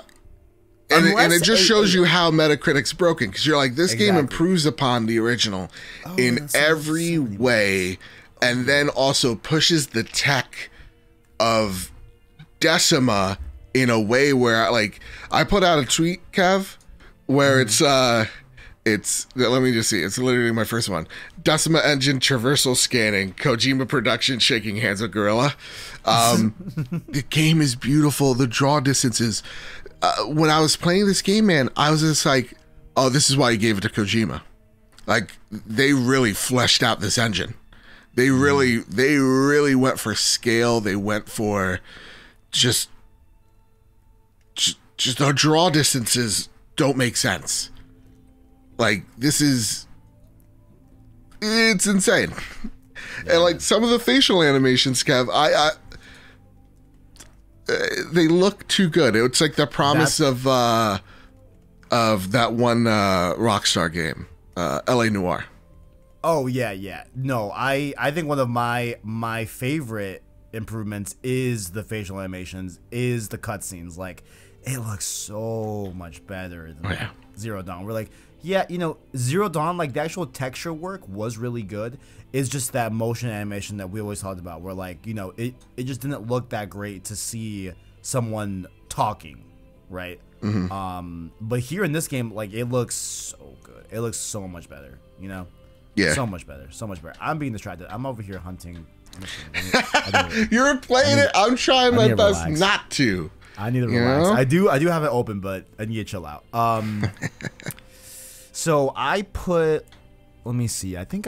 And it just shows you how Metacritic's broken because you're like, this game improves upon the original in every way, and then also pushes the tech of Decima in a way where, like, I put out a tweet, Kev, where it's let me just see, it's literally my first one. Decima engine traversal scanning, Kojima production shaking hands with Gorilla. The game is beautiful. The draw distances. When I was playing this game, man, I was just like, oh, this is why you gave it to Kojima. Like, they really fleshed out this engine. They really went for scale. They went for just the draw distances don't make sense. Like, it's insane. Yeah. And like some of the facial animations, Kev, they look too good. It's like the promise of that one Rockstar game, LA Noire. Oh yeah. No, I think one of my favorite improvements is the facial animations, is the cutscenes. Like, it looks so much better than Zero Dawn. We're like, yeah, you know, Zero Dawn, like the actual texture work was really good. It's just that motion animation that we always talked about, where like, you know, it just didn't look that great to see someone talking, right? Mm-hmm. But here in this game, like, it looks so good. It looks so much better, you know? Yeah. So much better. I'm being distracted. I'm over here hunting. You're playing it. I'm trying my best not to. I need to relax. I do have it open, but I need to chill out. So I put, let me see. I think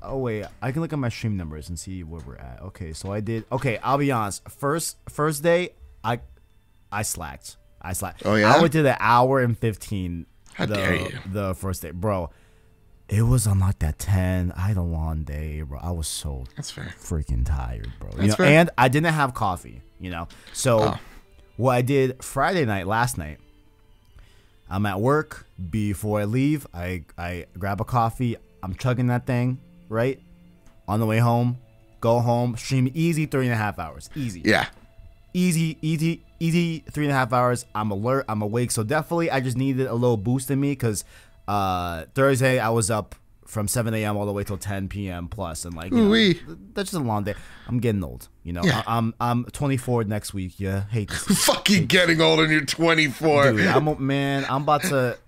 oh wait, I can look at my stream numbers and see where we're at. Okay, so I did. Okay, I'll be honest. First day, I slacked. Oh yeah. I went to the hour and 15. How dare you? The first day, bro. It was on like that 10. I had a long day, bro. I was so freaking tired, bro. And I didn't have coffee, you know. So what I did Friday night, last night, I'm at work. Before I leave, I grab a coffee. I'm chugging that thing, right? On the way home, go home, stream easy 3.5 hours. Easy. Yeah. Easy 3.5 hours. I'm alert. I'm awake. So definitely I just needed a little boost in me because Thursday I was up from 7 a.m. all the way till 10 p.m. plus, and like, you know, that's just a long day. I'm getting old, you know. Yeah. I'm 24 next week. Yeah, hate this. Fucking getting old and you're 24. Dude, I'm about to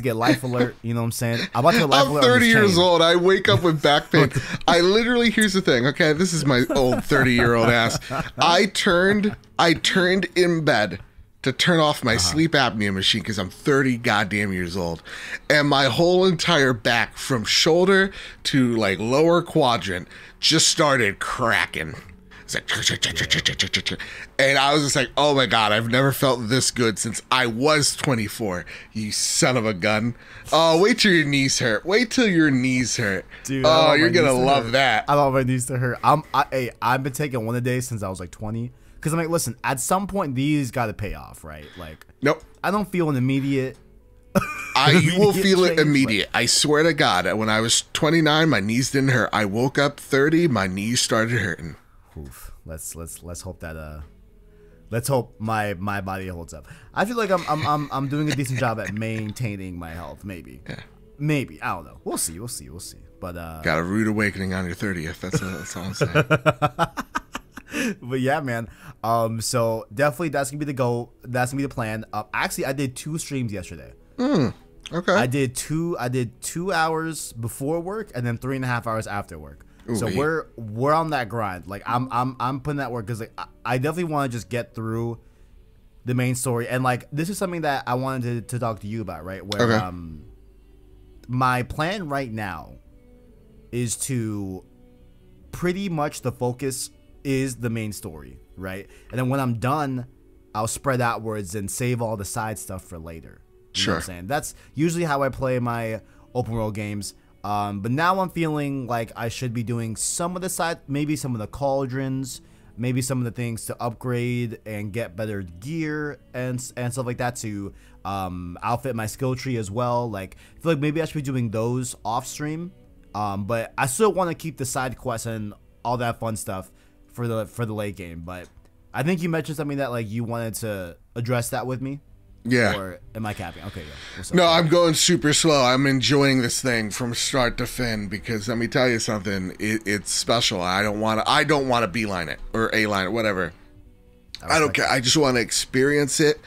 get life alert. You know what I'm saying? I'm 30 years old. I wake up with back pain. I literally, here's the thing. Okay, this is my old 30-year-old ass. I turned in bed to turn off my sleep apnea machine because I'm 30 goddamn years old, and my whole entire back from shoulder to like lower quadrant just started cracking. It's like, and I was just like, oh my god, I've never felt this good since I was 24. You son of a gun. Oh, wait till your knees hurt. Wait till your knees hurt. Dude, oh, you're gonna love that. I want my knees to hurt. I've been taking one a day since I was like 20. Because I'm like, listen, at some point, these got to pay off, right? Like, nope. I don't feel an immediate. You will feel it immediate. I swear to God, when I was 29, my knees didn't hurt. I woke up 30, my knees started hurting. Oof. Let's hope that let's hope my body holds up. I feel like I'm doing a decent job at maintaining my health. Maybe. Yeah. Maybe. I don't know. We'll see. But got a rude awakening on your 30th. That's all I'm saying. But yeah, man. So definitely that's gonna be the goal. That's gonna be the plan. Actually, I did 2 streams yesterday. Okay. I did 2 hours before work and then 3.5 hours after work. Ooh, so we're on that grind. Like I'm putting that work because like I definitely want to just get through the main story, and like this is something that I wanted to talk to you about, right? Where my plan right now is to pretty much the focus is the main story, right? And then when I'm done, I'll spread outwards and save all the side stuff for later. You know what I'm saying? That's usually how I play my open world games. But now I'm feeling like I should be doing some of the side, maybe some of the cauldrons, maybe some of the things to upgrade and get better gear and stuff like that to outfit my skill tree as well. Like, I feel like maybe I should be doing those off stream. But I still want to keep the side quests and all that fun stuff for the late game. But I think you mentioned something that like you wanted to address that with me. Yeah. Or am I capping? Okay, yeah. What's up? No, I'm going super slow. I'm enjoying this thing from start to fin because let me tell you something. It's special. I don't want to beeline it or A-line it, whatever. I don't care. I just want to experience it,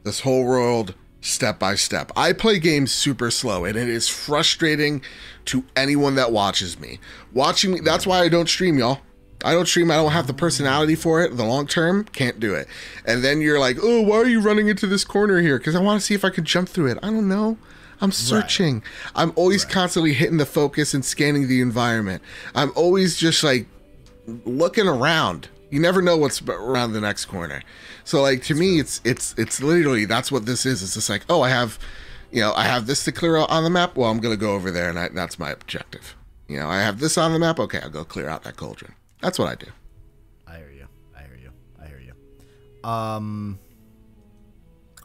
this whole world, step by step. I play games super slow, and it is frustrating to anyone that watches me. Watching me, that's why I don't stream, y'all. I don't stream. I don't have the personality for it. The long term, can't do it. And then you're like, oh, why are you running into this corner here? Because I want to see if I can jump through it. I don't know. I'm searching. Right. I'm always constantly hitting the focus and scanning the environment. I'm always just like looking around. You never know what's around the next corner. So like to me, it's literally that's what this is. It's just like, oh, I have this to clear out on the map. Well, I'm gonna go over there, and that's my objective. I have this on the map. Okay, I'll go clear out that cauldron. That's what I do. I hear you.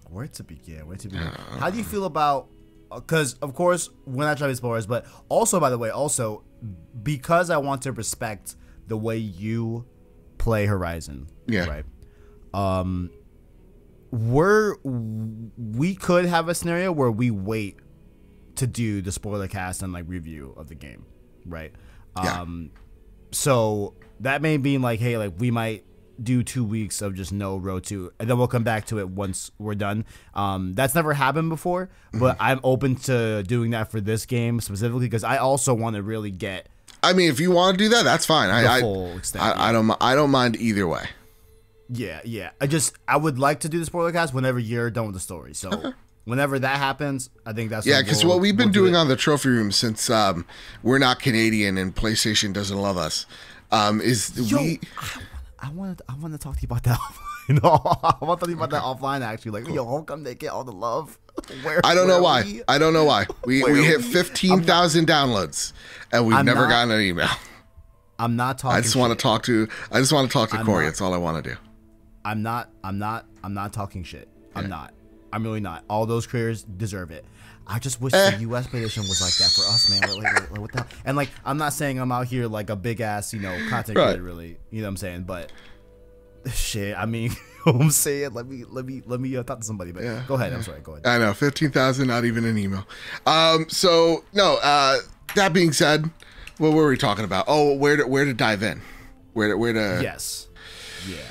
Where to begin? How do you feel about? Because of course we're not Travis spoilers, but also by the way, because I want to respect the way you play Horizon. Yeah. Right. We could have a scenario where we wait to do the spoiler cast and like review of the game, right? Yeah. So that may mean like, hey, like we might do 2 weeks of just no Road 2, and then we'll come back to it once we're done. That's never happened before, but I'm open to doing that for this game specifically because I also want to really get. I mean, if you want to do that, that's fine. Full extent, I don't mind either way. Yeah. I would like to do the spoiler cast whenever you're done with the story. So whenever that happens, I think that's because what we've been doing on the trophy room since we're not Canadian and PlayStation doesn't love us I want to talk to you about that. I want to talk to you about that offline. Actually, like, how come they get all the love? I don't know why. We hit 15,000 downloads and we've never gotten an email. I'm not talking. I just want to talk to Corey. That's all I want to do. I'm not talking shit. I'm not. I'm really not. All those creators deserve it. I just wish the U.S. PlayStation was like that for us, man. Like, what the hell? And like, I'm not saying I'm out here like a big ass, content creator, really. You know what I'm saying? But shit, I mean, I'm saying, let me talk to somebody. But go ahead. I'm sorry. Go ahead. I know 15,000, not even an email. So no. That being said, what were we talking about? Oh, where to dive in? Where to? Yes. Yeah.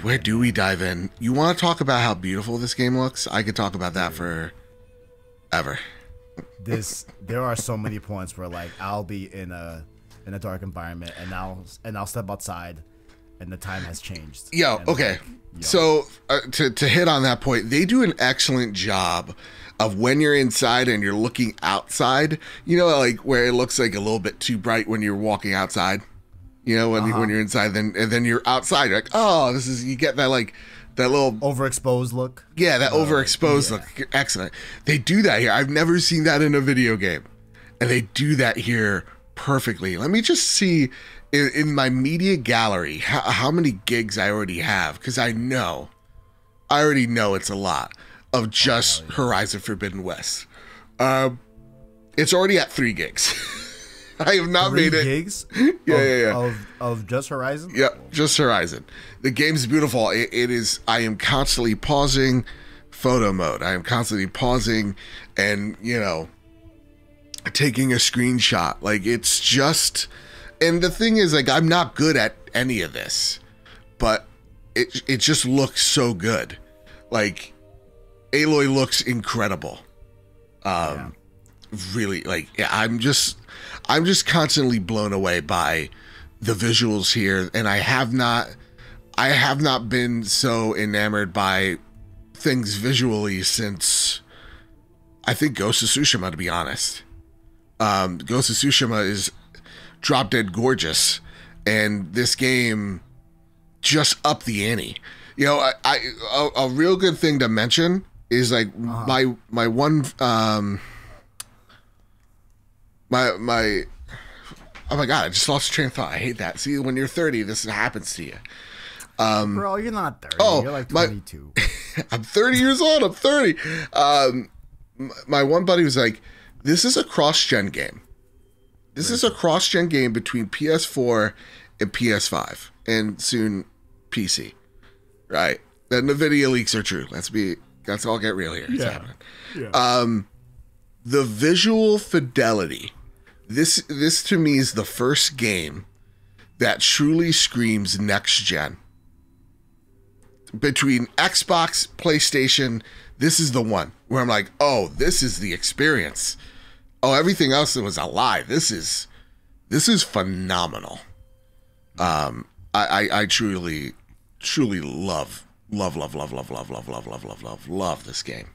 Where do we dive in? You want to talk about how beautiful this game looks? I could talk about that for ever. There are so many points where like I'll be in a dark environment and I'll step outside and the time has changed. Okay. So to hit on that point, they do an excellent job of when you're inside and you're looking outside, like where it looks like a little bit too bright when you're walking outside. When you're inside, then you're outside. You're like, oh, you get that like that little overexposed look. Yeah, that overexposed look. Excellent. They do that here. I've never seen that in a video game, and they do that here perfectly. Let me just see in my media gallery how many gigs I already have because I already know it's a lot of just Horizon Forbidden West. It's already at 3 gigs. I have not made it. Gigs? Of just Horizon? Yeah, just Horizon. The game's beautiful. It is. I am constantly pausing photo mode. I am constantly pausing and, taking a screenshot. Like, it's just. And the thing is, like, I'm not good at any of this, but it just looks so good. Like, Aloy looks incredible. Really, like, I'm just constantly blown away by the visuals here, and I have not been so enamored by things visually since I think Ghost of Tsushima, to be honest. Ghost of Tsushima is drop dead gorgeous, and this game just upped the ante. A real good thing to mention is like my one my oh my god, I just lost train of thought. I hate that. See, when you're 30, this happens to you. Bro, you're not 30. You're like 22. I'm 30 years old. I'm 30. My one buddy was like, this is a cross-gen game. This is a cross-gen game between PS4 and PS5, and soon PC. Right? The NVIDIA leaks are true. Let's all get real here. It's happening. Yeah. The visual fidelity. This to me is the first game that truly screams next gen. Between Xbox, PlayStation, this is the one where I'm like, oh, this is the experience. Oh, everything else was a lie. This is phenomenal. I truly love this game.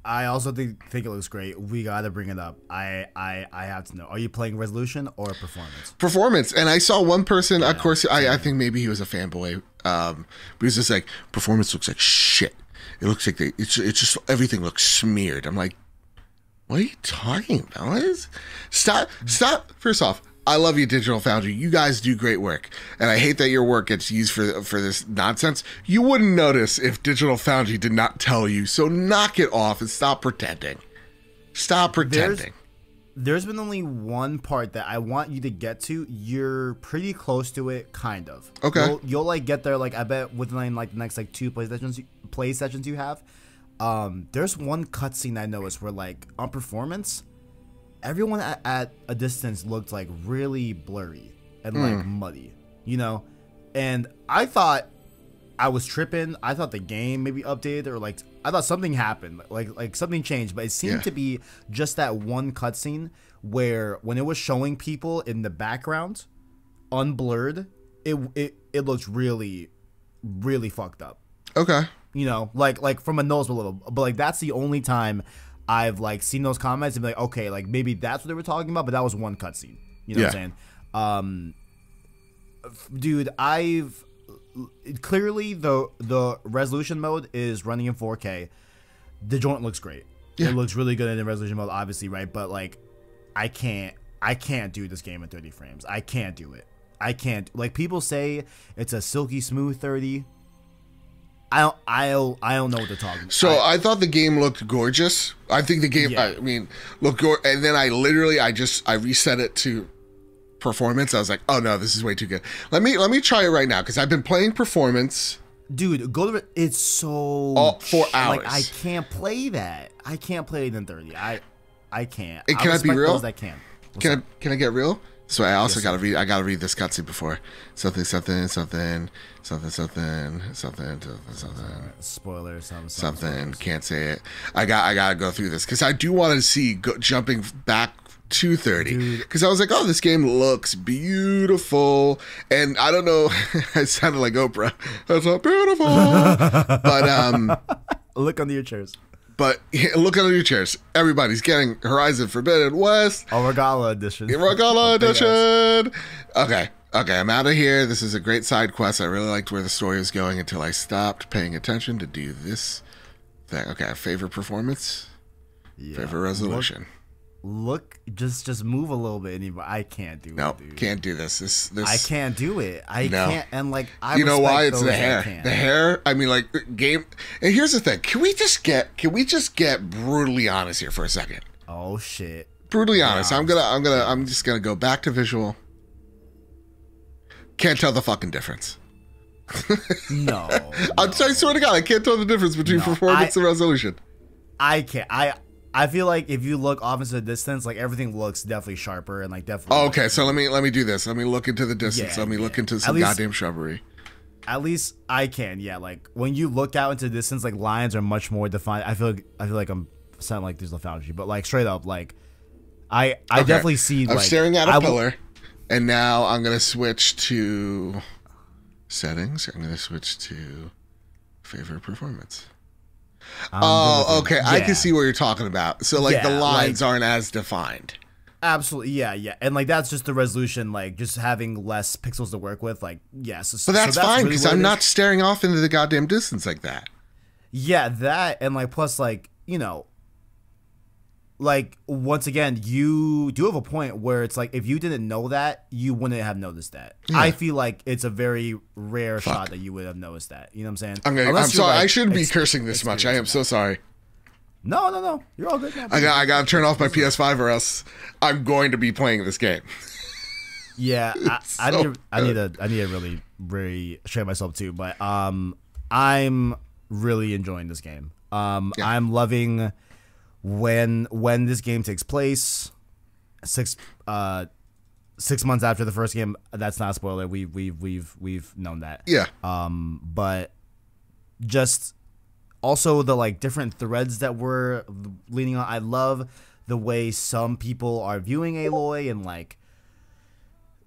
I also think it looks great. We gotta bring it up. I have to know. Are you playing Resolution or Performance? Performance. And I saw one person, of course, I think maybe he was a fanboy. But he was just like, Performance looks like shit. It looks like it's just everything looks smeared. I'm like, what are you talking about? What is, stop. First off, I love you, Digital Foundry. You guys do great work. And I hate that your work gets used for this nonsense. You wouldn't notice if Digital Foundry did not tell you. So knock it off and stop pretending. Stop pretending. There's been only one part that I want you to get to. You're pretty close to it, kind of. Okay. You'll like get there, like I bet within like the next like 2 play sessions you have. There's one cutscene I noticed where like on Performance, everyone at a distance looked like really blurry and like muddy, you know? And I thought I was tripping. I thought the game maybe updated or like I thought something happened, like something changed, but it seemed to be just that one cutscene where when it was showing people in the background, unblurred, it looked really, really fucked up. Okay. You know, like from a noticeable level, but like that's the only time I've like seen those comments and be like, okay, like maybe that's what they were talking about, but that was one cutscene. You know what I'm saying? Dude, I've clearly the resolution mode is running in 4K. The joint looks great. It looks really good in the resolution mode, obviously, right? But like, I can't do this game in 30 frames. I can't do it. I can't. Like people say, it's a silky smooth 30. I don't know what they're talking about. So I thought the game looked gorgeous. I think the game, I mean, looked gorgeous. And then I reset it to Performance. I was like, oh no, this is way too good. Let me try it right now because I've been playing Performance. Dude, go to it. It's so 4 hours. Like I can't play that. I can't play it in 30. I can't. And can I be real? I can. Can I get real? So I also gotta read. I gotta read this cutscene before something. Spoiler. Something. Can't say it. I gotta go through this because I do want to see jumping back to 30 because I was like, oh, this game looks beautiful, and I don't know. I sounded like Oprah. That's not beautiful, but look under your chairs. But look under your chairs. Everybody's getting Horizon Forbidden West. Oh, Regala edition. Regala edition. Okay, I'm out of here. This is a great side quest. I really liked where the story was going until I stopped paying attention to do this thing. Okay, favorite performance? Favorite resolution? Look, just move a little bit. I can't do it. No, dude. can't do this. This I can't do it. I can't. And like, you know why? It's the hair. The hair. I mean, like game. And here's the thing. Can we just get brutally honest here for a second? Oh shit. Brutally honest. I'm just gonna go back to visual. Can't tell the fucking difference. No. I swear to God, I can't tell the difference between performance and resolution. I can't. I feel like if you look off into the distance, like everything looks definitely sharper and like definitely. Oh, okay, so let me do this. Let me look into the distance. Let me look into some goddamn shrubbery. At least I can. Yeah, like when you look out into the distance, like lines are much more defined. I feel like I'm sounding like Digital Foundry, but like straight up, like I definitely see. I'm staring at a pillar, and now I'm gonna switch to settings. I'm gonna switch to favorite performance. Oh, okay. Yeah. I can see what you're talking about. So, like, the lines aren't as defined. Absolutely, yeah. And, like, that's just the resolution, like, just having less pixels to work with, like, yes. But that's fine, because I'm not staring off into the goddamn distance like that. Yeah, that, and, like, plus, like, you know, like, once again, you do have a point where it's like, if you didn't know that, you wouldn't have noticed that. Yeah. I feel like it's a very rare shot that you would have noticed that. You know what I'm saying? I'm sorry. I shouldn't be cursing this much. I am so sorry. No. You're all good. No, I got to turn off my PS5 or else I'm going to be playing this game. Yeah, I need to really, really share myself too. But I'm really enjoying this game. I'm loving when this game takes place. 6 months after the first game. That's not a spoiler. We've known that. Yeah. But just also the like different threads that we're leaning on. I love the way some people are viewing Aloy and like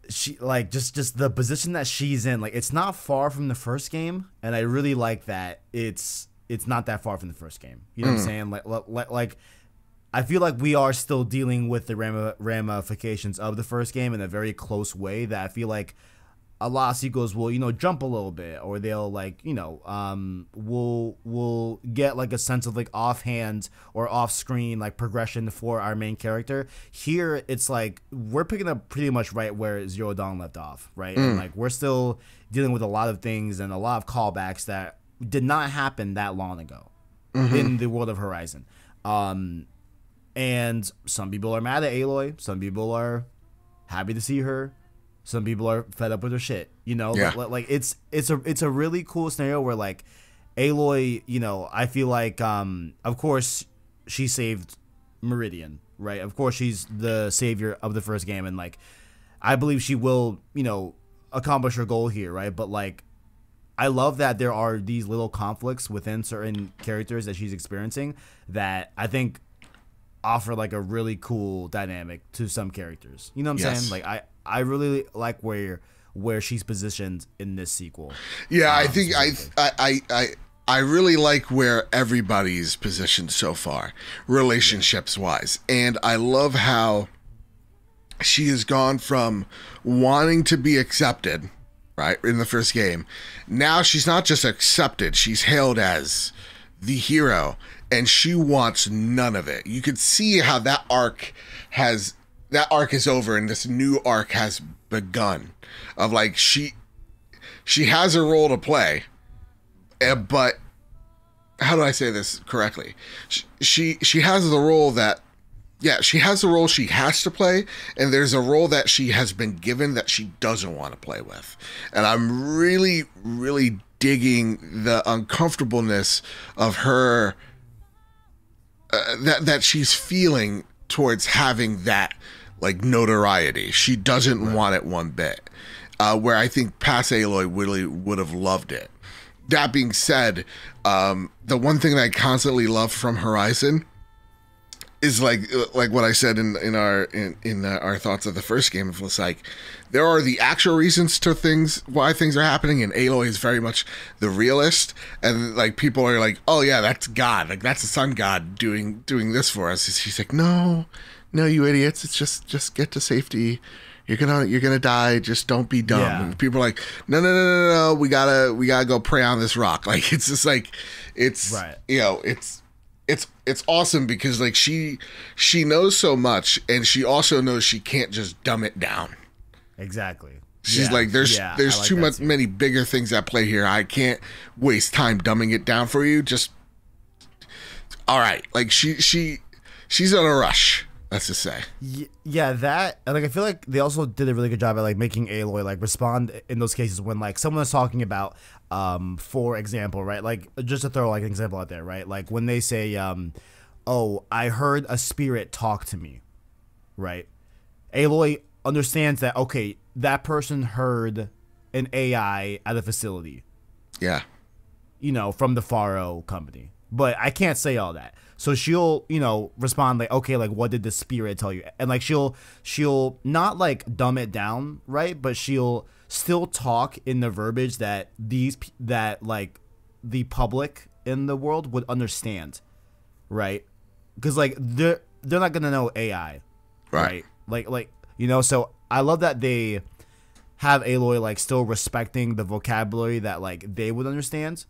she like just the position that she's in. Like it's not far from the first game, and I really like that it's not that far from the first game. You know what I'm saying? Like I feel like we are still dealing with the ramifications of the first game in a very close way that I feel like a lot of sequels will, jump a little bit, or they'll like, we'll get like a sense of like offhand or off screen like progression for our main character. Here, it's like we're picking up pretty much right where Zero Dawn left off, right? And like we're still dealing with a lot of things and a lot of callbacks that did not happen that long ago in the world of Horizon. And some people are mad at Aloy. Some people are happy to see her. Some people are fed up with her shit. Yeah. Like it's a really cool scenario where like Aloy, I feel like of course she saved Meridian, right? Of course she's the savior of the first game, and like I believe she will, accomplish her goal here, right? But like I love that there are these little conflicts within certain characters that she's experiencing that I think offer like a really cool dynamic to some characters. You know what I'm saying? Like I really like where she's positioned in this sequel. Yeah, I think I really like where everybody's positioned so far, relationships wise. And I love how she has gone from wanting to be accepted, right, in the first game. Now she's not just accepted, she's hailed as the hero, and she wants none of it. You could see how that arc is over and this new arc has begun of like she has a role to play, but how do I say this correctly? She has the role she has the role she has to play, and there's a role that she has been given that she doesn't want to play with. And I'm really, really digging the uncomfortableness of her that she's feeling towards having that like notoriety. She doesn't want it one bit. Where I think past Aloy really would have loved it. That being said, the one thing that I constantly love from Horizon is like what I said in our thoughts of the first game. It was like there are the actual reasons to why things are happening, and Aloy is very much the realist. And like people are like, oh yeah, that's God, like that's the sun god doing this for us. She's like, no, you idiots, it's just get to safety. You're gonna die. Just don't be dumb. Yeah. And people are like, no. We gotta go pray on this rock. Like it's just like it's right. It's awesome because like she knows so much, and she also knows she can't just dumb it down. She's like there's like too many bigger things at play here. I can't waste time dumbing it down for you. Just all right. Like she's in a rush. Let's just say. Yeah, that, and like I feel like they also did a really good job at like making Aloy like respond in those cases when like someone is talking about, for example, right? Like just to throw like an example out there, right? Like when they say, "Oh, I heard a spirit talk to me," right? Aloy understands that okay, that person heard an AI at a facility. Yeah. From the Faro company, but I can't say all that. So she'll, respond like, okay, like what did the spirit tell you? And like she'll not like dumb it down, right? But she'll still talk in the verbiage that like the public in the world would understand, right? Because like they're not gonna know AI, right? Like So I love that they have Aloy like still respecting the vocabulary that like they would understand,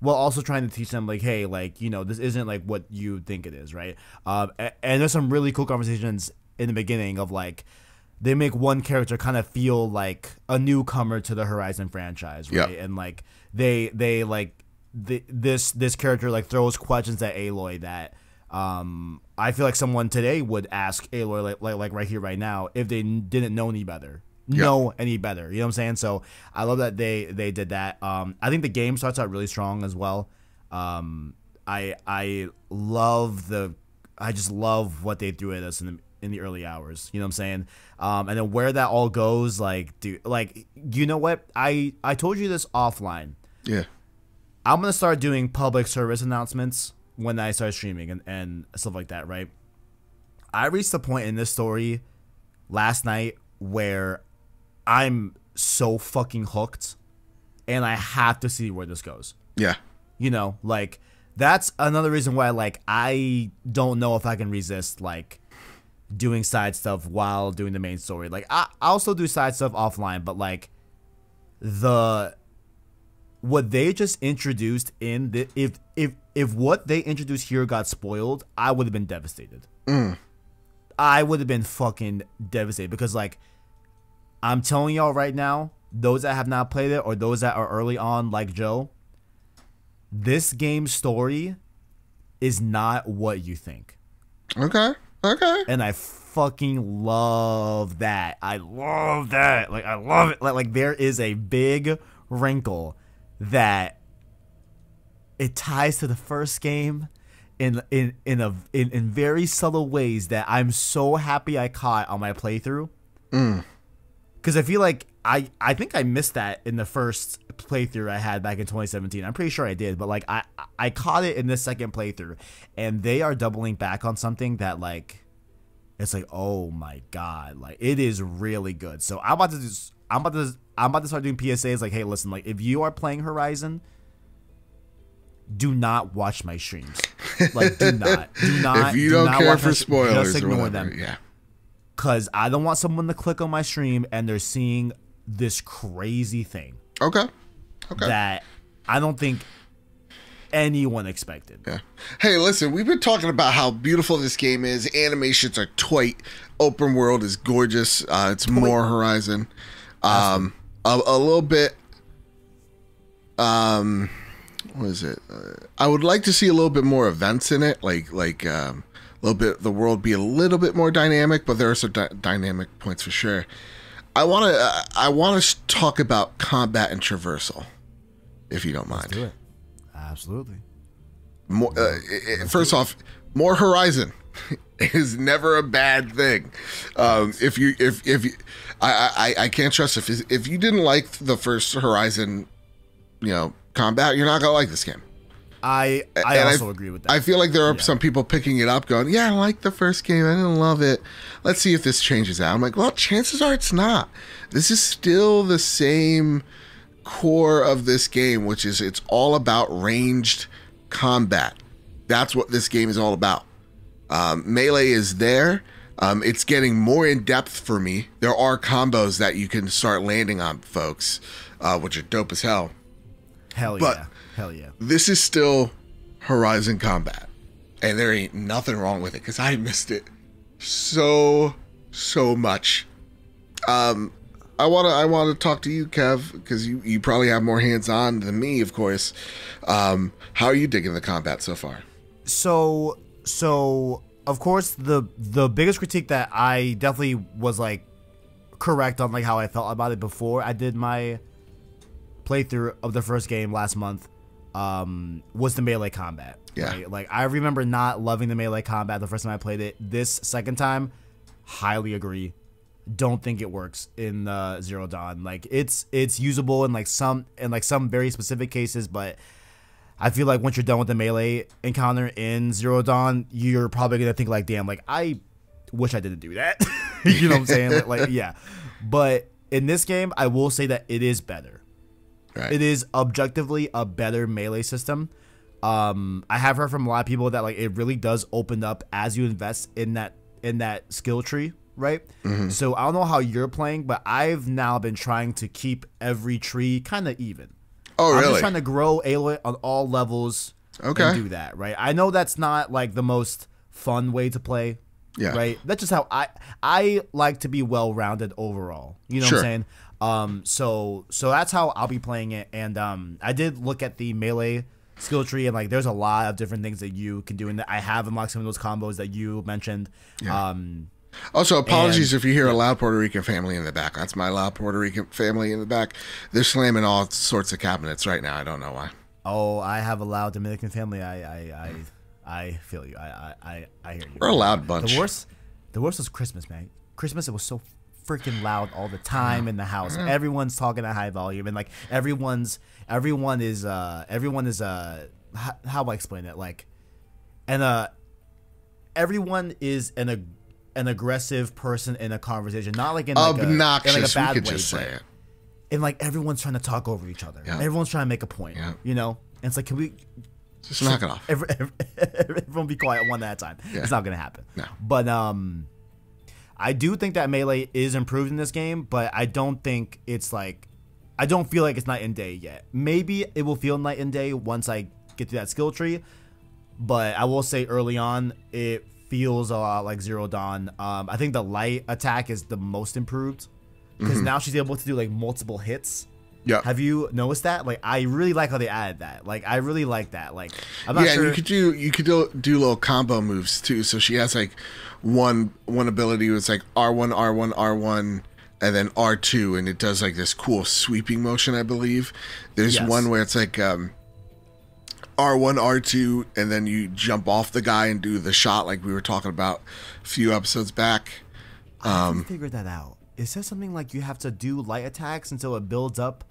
while also trying to teach them like, hey, like, this isn't like what you think it is, right? And there's some really cool conversations in the beginning of like, they make one character kind of feel like a newcomer to the Horizon franchise, right? Yep. And like they like this character like throws questions at Aloy that I feel like someone today would ask Aloy like right here, right now, if they didn't know any better. Know any better. You know what I'm saying? So I love that they did that. I think the game starts out really strong as well. I just love what they threw at us in the early hours. You know what I'm saying? And then where that all goes, like, dude, like, you know what? I told you this offline. Yeah. I'm gonna start doing public service announcements when I start streaming and stuff like that, right? I reached the point in this story last night where I'm so fucking hooked and I have to see where this goes. Yeah. You know, like, that's another reason why, like, I don't know if I can resist, like, doing side stuff while doing the main story. Like, I'll still do side stuff offline, but, like, what they just introduced in the if what they introduced here got spoiled, I would have been devastated. I would have been fucking devastated because, like, I'm telling y'all right now, those that have not played it or those that are early on like Joe, this game's story is not what you think. Okay. And I fucking love that. I love that. Like, I love it. Like there is a big wrinkle that it ties to the first game in very subtle ways that I'm so happy I caught on my playthrough. Because I feel like I think I missed that in the first playthrough I had back in 2017. I'm pretty sure I did, but like I caught it in this second playthrough, and they are doubling back on something that, like, it's like, oh my god, like, it is really good. So I'm about to start doing PSAs like, hey, listen, like, if you are playing Horizon, do not watch my streams. Like, do not. If you don't care for spoilers, just ignore or whatever, them. yeah. Because I don't want someone to click on my stream and they're seeing this crazy thing. Okay. That I don't think anyone expected. Yeah. Hey, listen, we've been talking about how beautiful this game is. Animations are tight. Open world is gorgeous. It's more Horizon. A little bit. What is it? I would like to see a little bit more events in it, like a little bit, the world be a little bit more dynamic, but there are some dynamic points for sure. I want to talk about combat and traversal, if you don't mind. Let's do it. Absolutely. More, first off, more Horizon is never a bad thing. If you, I can't trust if you didn't like the first Horizon, combat, you're not gonna like this game. I also agree with that. I feel like there are some people picking it up going, yeah, I like the first game. I didn't love it. Let's see if this changes out. I'm like, well, chances are it's not. This is still the same core of this game, which is it's all about ranged combat. That's what this game is all about. Melee is there. It's getting more in depth for me. There are combos that you can start landing on folks, which are dope as hell. Hell yeah. This is still Horizon combat, and there ain't nothing wrong with it because I missed it so much. I want to talk to you, Kev, because you probably have more hands-on than me, of course. How are you digging the combat so far? So of course the biggest critique that I definitely was like correct on, like how I felt about it before I did my playthrough of the first game last month, was the melee combat. Yeah. Right? Like, I remember not loving the melee combat the first time I played it. This second time, highly agree. Don't think it works in Zero Dawn. Like, it's usable in some very specific cases, but I feel like once you're done with the melee encounter in Zero Dawn, you're probably gonna think like, damn, like, I wish I didn't do that. You know what I'm saying? Like, yeah. But in this game, I will say that it is better. Right. It is objectively a better melee system. I have heard from a lot of people that, like, it really does open up as you invest in that skill tree, right? Mm-hmm. So I don't know how you're playing, but I've now been trying to keep every tree kind of even. Oh, really? I'm just trying to grow Aloy on all levels. Okay. And do that, right? I know that's not like the most fun way to play. Yeah. Right. That's just how I like to be well-rounded overall. You know what I'm saying? So that's how I'll be playing it. And I did look at the melee skill tree, and like there's a lot of different things that you can do, and I have unlocked some of those combos that you mentioned. Yeah. Also, apologies if you hear a loud Puerto Rican family in the back. That's my loud Puerto Rican family in the back. They're slamming all sorts of cabinets right now. I don't know why. Oh, I have a loud Dominican family. I feel you. I hear you. We're a loud bunch. The worst was Christmas, man. Christmas, it was so freaking loud all the time in the house. Everyone's talking at high volume, and like everyone is how do I explain it? Like, and everyone is an aggressive person in a conversation, not like in like obnoxious. In like a bad we could way, just say it. And like everyone's trying to talk over each other. Yeah. Everyone's trying to make a point. Yeah. You know, and it's like, can we just knock it off? Everyone be quiet one at a time. Yeah. It's not gonna happen. No. But I do think that melee is improved in this game, but I don't think it's like, I don't feel like it's night and day yet. Maybe it will feel night and day once I get to that skill tree, but I will say early on it feels a lot like Zero Dawn. I think the light attack is the most improved because now she's able to do like multiple hits. Yeah. Have you noticed that? Like, I really like how they added that. Like, I really like that. Like, I'm not sure. You could do little combo moves too. So she has like one ability was like R1, R1, R1, and then R2, and it does like this cool sweeping motion, I believe. There's one where it's like R1, R2, and then you jump off the guy and do the shot like we were talking about a few episodes back. I haven't figured that out. Is there something like you have to do light attacks until it builds up?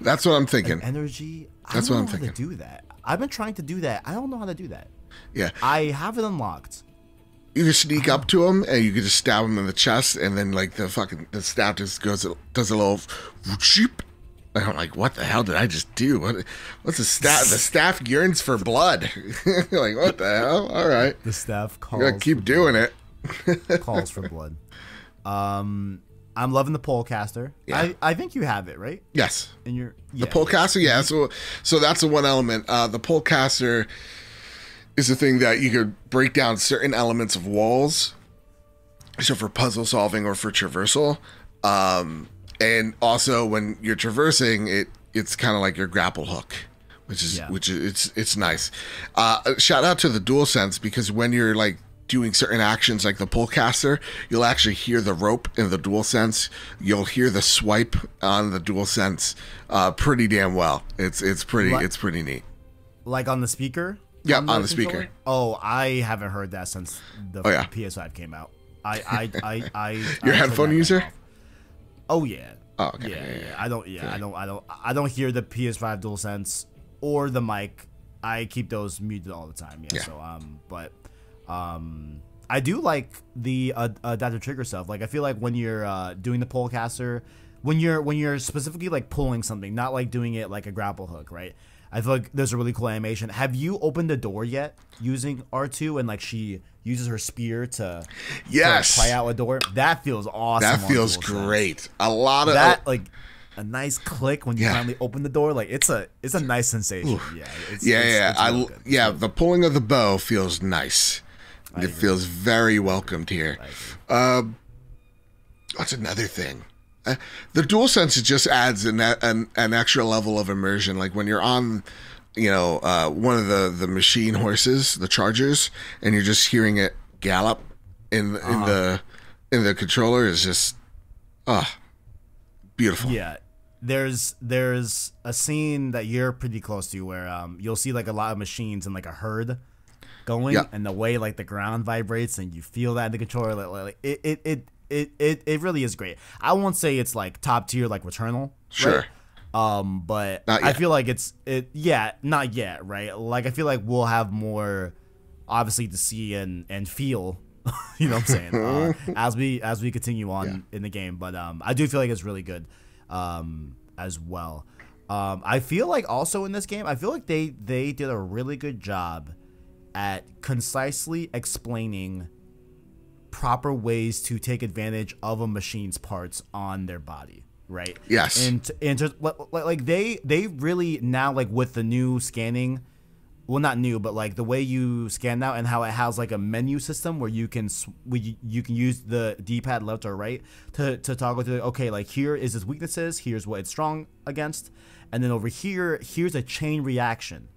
That's what I'm thinking. Like energy. That's what I'm thinking. How to do that. I've been trying to do that. I don't know how to do that. Yeah. I have it unlocked. You can sneak up to him and you can just stab him in the chest, and then like the staff just does a little cheap. I'm like, what the hell did I just do? What's the staff? The staff yearns for blood. Like, what the hell? All right. The staff calls. You gotta keep doing it. Calls for blood. I'm loving the polecaster. Yeah. I think you have it, right? Yes. In your the polecaster, yeah. So that's the one element. The polecaster is the thing that you could break down certain elements of walls. So for puzzle solving or for traversal. And also when you're traversing, it's kind of like your grapple hook, which is it's nice. Shout out to the DualSense, because when you're like doing certain actions like the polecaster, you'll actually hear the rope in the DualSense. You'll hear the swipe on the DualSense pretty damn well. It's pretty neat. Like on the speaker? Yeah, on the speaker. Oh, I haven't heard that since the PS5 came out. Your headphone user? Oh yeah. Oh, okay. Yeah. I don't hear the PS5 DualSense or the mic. I keep those muted all the time. Yeah. So I do like the adaptive trigger stuff. Like, I feel like when you're doing the polecaster, when you're specifically like pulling something, not like doing it like a grapple hook, right? I feel like there's a really cool animation. Have you opened the door yet using R2 and like she uses her spear to pry out a door? That feels awesome. That feels great. A lot of that, like a nice click when you finally open the door. Like it's a nice sensation. Oof. Yeah. It's the pulling of the bow feels nice. It feels very welcomed here. What's another thing? The DualSense just adds an extra level of immersion. Like when you're on, one of the machine horses, the chargers, and you're just hearing it gallop in the controller is just beautiful. Yeah. There's a scene that you're pretty close to where you'll see like a lot of machines in like a herd going, and the way like the ground vibrates and you feel that in the controller, like it really is great. I won't say it's like top tier like Returnal, sure, right? But I feel like not yet, right? Like I feel like we'll have more obviously to see and feel, you know what I'm saying, as we continue on in the game. But I do feel like it's really good as well. I feel like also in this game, I feel like they did a really good job at concisely explaining proper ways to take advantage of a machine's parts on their body, right? Yes. And like they really now, like with the new scanning, well, not new, but like the way you scan now and how it has like a menu system where you can use the D-pad left or right to toggle to, okay, like here is its weaknesses, here's what it's strong against, and then over here, here's a chain reaction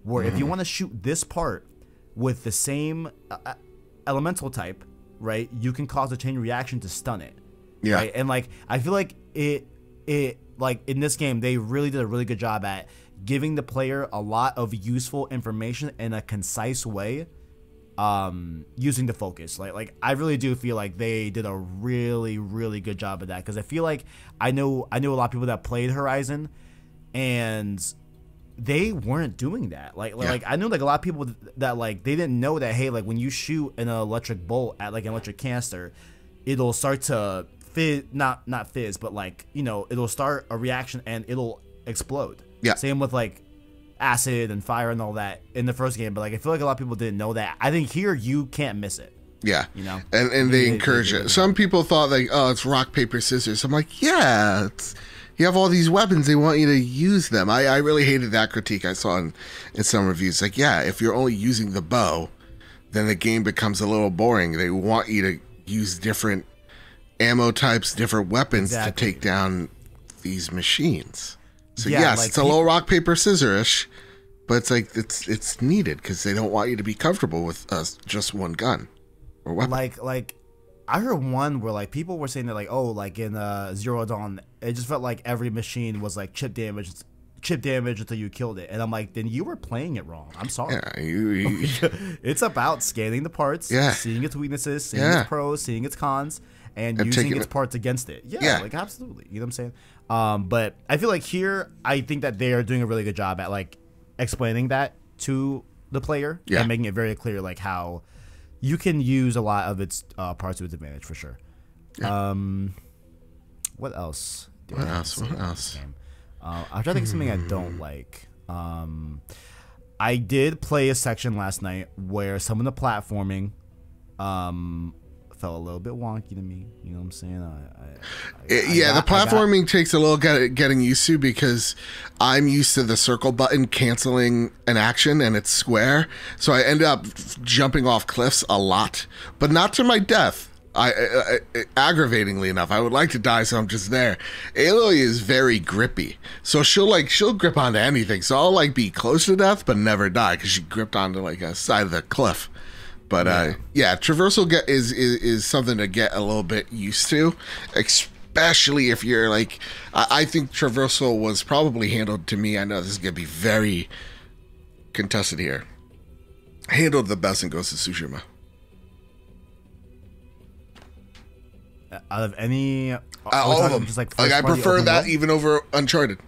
where if you want to shoot this part with the same elemental type, right, you can cause a chain reaction to stun it. Yeah. Right? And like I feel like it like in this game they really did a really good job at giving the player a lot of useful information in a concise way, using the focus. Like I really do feel like they did a really, really good job of that, because I feel like I know a lot of people that played Horizon and they weren't doing that. Like I know like a lot of people that like they didn't know that, hey, like when you shoot an electric bolt at like an electric canister, it'll start to fizz, not fizz, but like, you know, it'll start a reaction and it'll explode. Yeah. Same with like acid and fire and all that in the first game, but like I feel like a lot of people didn't know that. I think here you can't miss it. Yeah. You know? And they encourage it. Some people thought like, oh, it's rock, paper, scissors. I'm like, yeah, you have all these weapons, they want you to use them. I really hated that critique I saw in some reviews. Like, yeah, if you're only using the bow, then the game becomes a little boring. They want you to use different ammo types, different weapons to take down these machines. So yeah, yes, like it's a little rock, paper, scissor-ish, but it's like it's needed because they don't want you to be comfortable with just one gun or weapon. Like I heard one where like people were saying that like, oh, like in Zero Dawn, it just felt like every machine was like chip damage until you killed it, and I'm like, then you were playing it wrong. I'm sorry. Yeah, it's about scanning the parts, seeing its weaknesses, seeing its pros, seeing its cons, and using its parts against it. Yeah, like absolutely. You know what I'm saying? But I feel like here, I think that they are doing a really good job at like explaining that to the player and making it very clear like how you can use a lot of its parts to its advantage for sure. Yeah. What else? What else? I'm trying to think of something I don't like. I did play a section last night where some of the platforming felt a little bit wonky to me. You know what I'm saying? The platforming takes a little getting used to, because I'm used to the circle button canceling an action and it's square. So I end up jumping off cliffs a lot, but not to my death. Aggravatingly enough, I would like to die, so I'm just there. Aloy is very grippy, so she'll grip onto anything. So I'll like be close to death, but never die because she gripped onto like a side of the cliff. But traversal is something to get a little bit used to, especially if you're like, I think traversal was probably handled, to me, I know this is gonna be very contested here, handled the best in Ghost of Tsushima. Out of any, all of them, just like I prefer that even over Uncharted.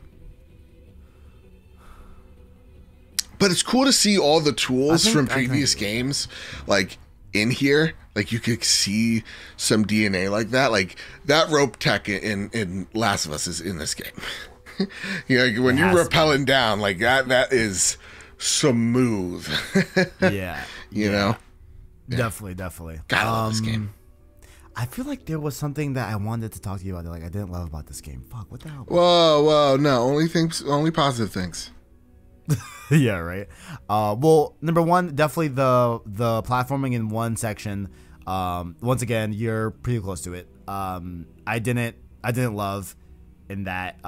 But it's cool to see all the tools from previous games, like in here. Like you could see some DNA like that. Like that rope tech in Last of Us is in this game. You know, like when you're rappelling down like that, that is smooth. You know, definitely. Gotta love this game. I feel like there was something that I wanted to talk to you about that like I didn't love about this game. Fuck, what the hell? Whoa, no, only positive things. Yeah, right. Well, number one, definitely the platforming in one section. Once again, you're pretty close to it. I didn't love in that.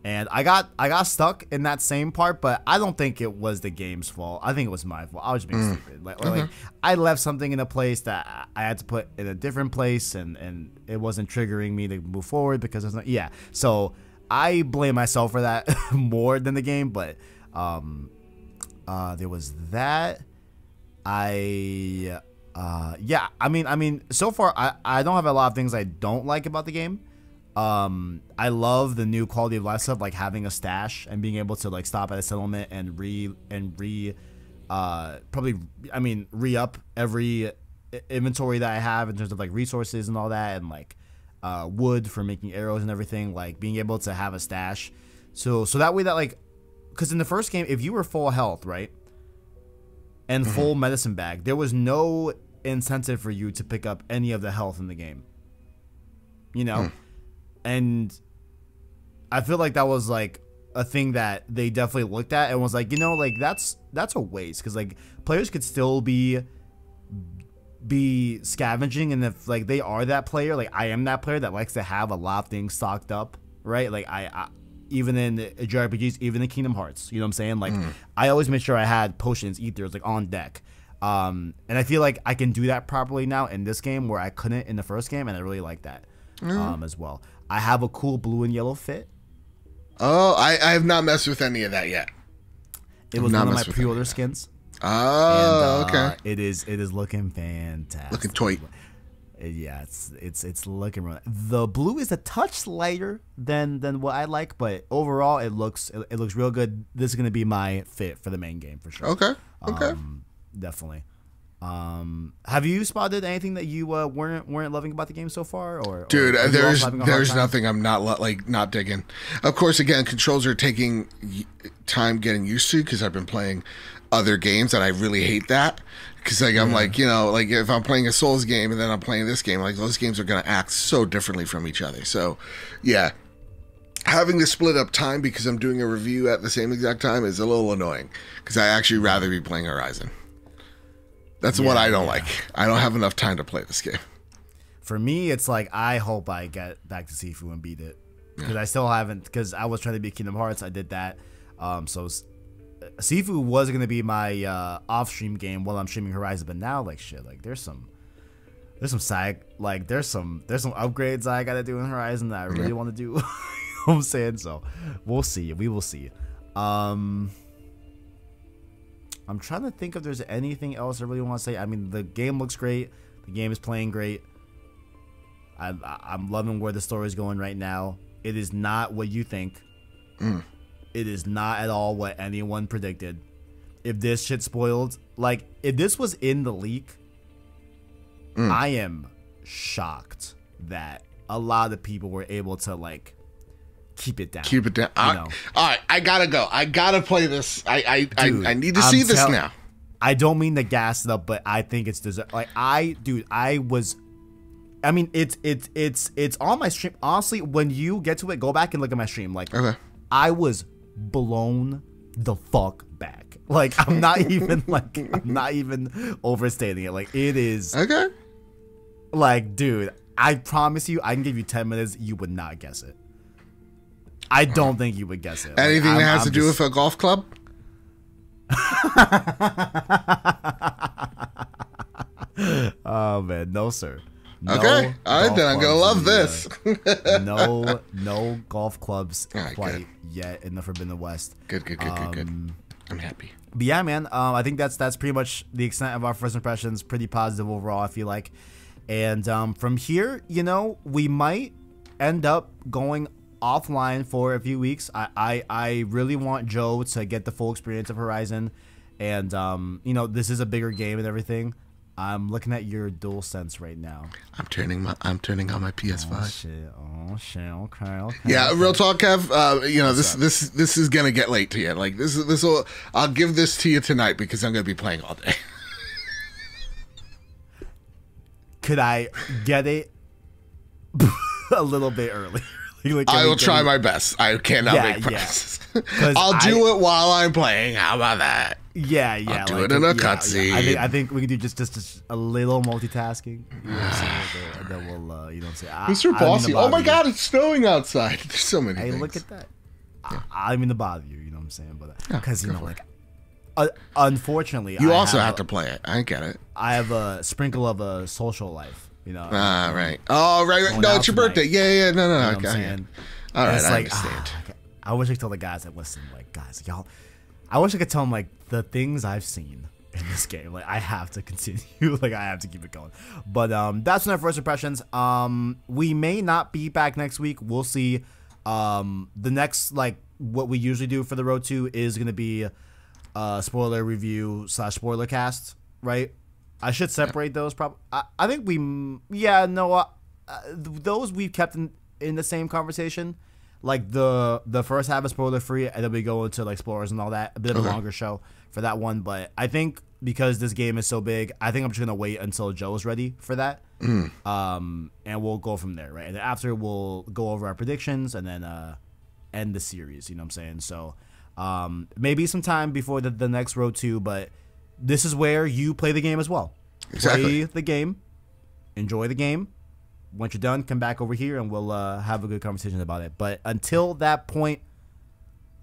And I got stuck in that same part, but I don't think it was the game's fault. I think it was my fault. I was just being stupid. Like I left something in a place that I had to put in a different place, and it wasn't triggering me to move forward because it's not. Yeah, so I blame myself for that more than the game. But there was that. I mean, so far I don't have a lot of things I don't like about the game. I love the new quality of life stuff, like having a stash and being able to like stop at a settlement and re-up every inventory that I have in terms of like resources and all that, and like wood for making arrows and everything, like being able to have a stash. So that way that like, because in the first game, if you were full health, right, and full medicine bag, there was no incentive for you to pick up any of the health in the game. You know? And I feel like that was like a thing that they definitely looked at and was like, you know, like that's a waste, because like players could still be scavenging, and if like they are that player, like I am that player that likes to have a lot of things stocked up, right? Like I even in JRPGs, even in Kingdom Hearts. You know what I'm saying? Like, I always make sure I had potions, ethers, like on deck. And I feel like I can do that properly now in this game where I couldn't in the first game, and I really like that as well. I have a cool blue and yellow fit. Oh, I have not messed with any of that yet. It was one of my pre-order skins. Oh, and, okay. It is looking fantastic. Looking toy. Yeah, it's looking real. The blue is a touch lighter than what I like, but overall it looks real good. This is gonna be my fit for the main game for sure. Okay. Okay. Definitely. Have you spotted anything that you weren't loving about the game so far, or dude? Or there's nothing I'm not digging. Of course, again, controls are taking time getting used to because I've been playing other games and I really hate that. Because like I'm like, you know, like if I'm playing a Souls game and then I'm playing this game, like those games are gonna act so differently from each other. So, yeah, having to split up time because I'm doing a review at the same exact time is a little annoying. Because I actually rather be playing Horizon. That's what I don't like. I don't have enough time to play this game. For me, it's like I hope I get back to Sifu and beat it because I still haven't. Because I was trying to beat Kingdom Hearts, I did that. So Sifu was gonna be my off-stream game while I'm streaming Horizon, but now like shit, like there's some side, like there's some upgrades I gotta do in Horizon that I really want to do. You know what I'm saying? So we'll see. We will see. I'm trying to think if there's anything else I really want to say. I mean, the game looks great. The game is playing great. I'm loving where the story is going right now. It is not what you think. It is not at all what anyone predicted. If this shit spoiled, like if this was in the leak, I am shocked that a lot of people were able to like keep it down. Keep it down. All right, I gotta go. I gotta play this. I need to see this now. I don't mean to gas it up, but I think it's deserved. Like I mean, it's on my stream. Honestly, when you get to it, go back and look at my stream. Like, I was blown the fuck back. Like, I'm not even overstating it. Like, it is like, dude, I promise you, I can give you 10 minutes. You would not guess it. I don't think you would guess it. Anything that has to do with a golf club? Oh man, no sir. No okay, all right then. I'm gonna love this. no golf clubs quite yet in the Forbidden West. Good. I'm happy. But yeah, man. I think that's pretty much the extent of our first impressions. Pretty positive overall, I feel like. And from here, you know, we might end up going offline for a few weeks. I really want Joe to get the full experience of Horizon, and you know, this is a bigger game and everything. I'm looking at your DualSense right now. I'm turning on my PS5. Oh shit. Okay. Yeah, real talk, Kev. You know, this is gonna get late to you. Like this will. I'll give this to you tonight because I'm gonna be playing all day. Could I get it a little bit early? Like, I will try my best. I cannot make promises. I'll do it while I'm playing. How about that? Yeah. I'll do it in a cutscene. I think we can do just a little multitasking. You know what I'm saying? Then we'll, you know what I'm saying? Mr. Bossy. Oh my God, it's snowing outside. There's so many things. Hey, look at that. Yeah. I mean to bother you. You know what I'm saying? But because you know, like, unfortunately, you also have to play it. I get it. I have a sprinkle of a social life. You know. Right. Oh, right. No, it's your birthday. Yeah. No. You know what I'm saying? All right, I like, understand. I wish I could tell the guys that listen, like, guys, y'all. I wish I could tell them like the things I've seen in this game. Like, I have to continue. Like, I have to keep it going. But that's my first impressions. We may not be back next week. We'll see. The next, like, what we usually do for the Road to is gonna be spoiler review / spoiler cast, right? I should separate those. Probably. I think those we've kept in the same conversation. Like the first half is spoiler free, and then we go into like spoilers and all that. A bit of a longer show for that one, but I think because this game is so big, I think I'm just gonna wait until Joe's ready for that. And we'll go from there, right? And then after we'll go over our predictions and then end the series. You know what I'm saying? So maybe some time before the next Road to, but this is where you play the game as well. Exactly. Play the game, enjoy the game. Once you're done, come back over here and we'll have a good conversation about it. But until that point,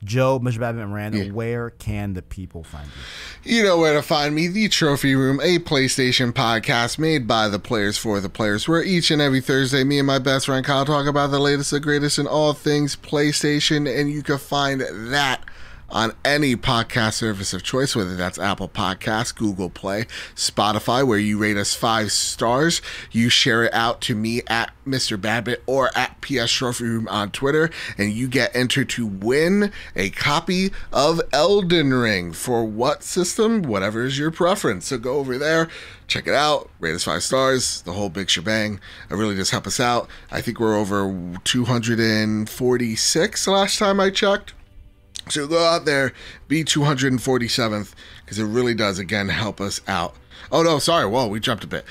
Joe, Mr. Badminton Rand, Yeah. where can the people find you? You know where to find me, The Trophy Room, a PlayStation podcast made by the players for the players, where each and every Thursday, me and my best friend Kyle talk about the latest, the greatest in all things PlayStation, and you can find that on any podcast service of choice, whether that's Apple Podcasts, Google Play, Spotify, where you rate us 5 stars. You share it out to me at Mr. Badbit or at PS Trophy Room on Twitter, and you get entered to win a copy of Elden Ring for what system? Whatever is your preference. So go over there, check it out, rate us 5 stars, the whole big shebang. It really does help us out. I think we're over 246 last time I checked. So go out there, be 247th, because it really does, again, help us out. Oh, no, sorry. Whoa, we jumped a bit.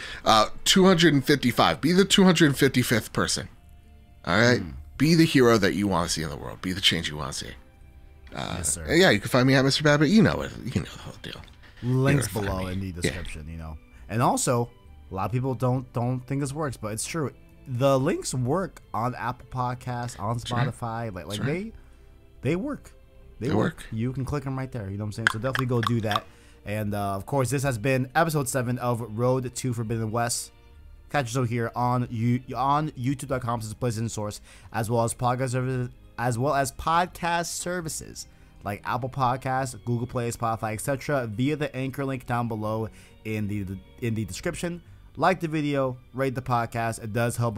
255. Be the 255th person. All right? Be the hero that you want to see in the world. Be the change you want to see. Yes, sir. Yeah, you can find me at Mr. Babbitt. You know it. You know the whole deal. Links below in the description, you know. And also, a lot of people don't think this works, but it's true. The links work on Apple Podcasts, on Spotify. Right. They work. They work. You can click them right there. You know what I'm saying? So definitely go do that. And, of course, this has been episode 7 of Road to Forbidden West. Catch us over here on YouTube.com/PlayStation Source, as well as podcast services like Apple Podcasts, Google Play, Spotify, etc. via the anchor link down below in the description. Like the video, rate the podcast. It does help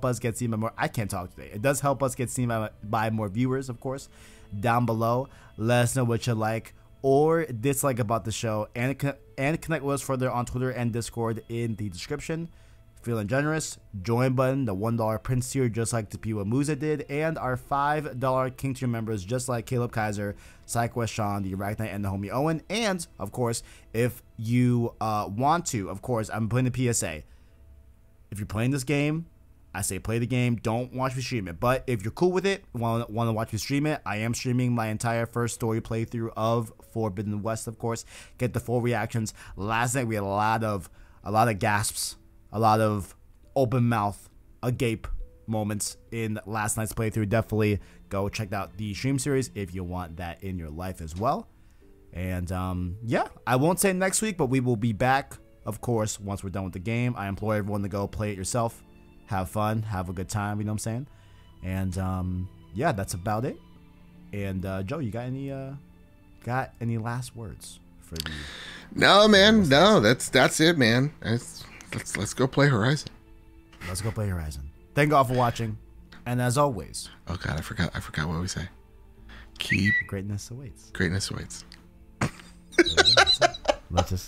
us get seen by more. I can't talk today. It does help us get seen by more viewers, of course. Down below, let us know what you like or dislike about the show, and connect with us further on Twitter and Discord in the description. Feeling generous, join button, the $1 Prince tier, just like Tapiwa Musa did, and our $5 King tier members, just like Caleb Kaiser, PsyQuest Sean, the Iraq Knight, and the homie Owen. And of course, if you want to, of course, I'm putting the PSA. If you're playing this game, I say play the game, don't watch me stream it. But if you're cool with it, want to watch me stream it, I am streaming my entire first story playthrough of Forbidden West, of course. Get the full reactions. Last night we had a lot of gasps, a lot of open mouth, agape moments in last night's playthrough. Definitely go check out the stream series if you want that in your life as well. And yeah, I won't say next week, but we will be back, of course, once we're done with the game. I implore everyone to go play it yourself. Have fun, have a good time, you know what I'm saying? And yeah, that's about it. And Joe, you got any last words for the? No, man, no, that's it, man. Let's go play Horizon. Let's go play Horizon. Thank you all for watching, and as always, oh god, I forgot what we say. Keep greatness awaits. Greatness awaits. Let's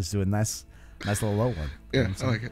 do a nice little low one. Yeah, I like it.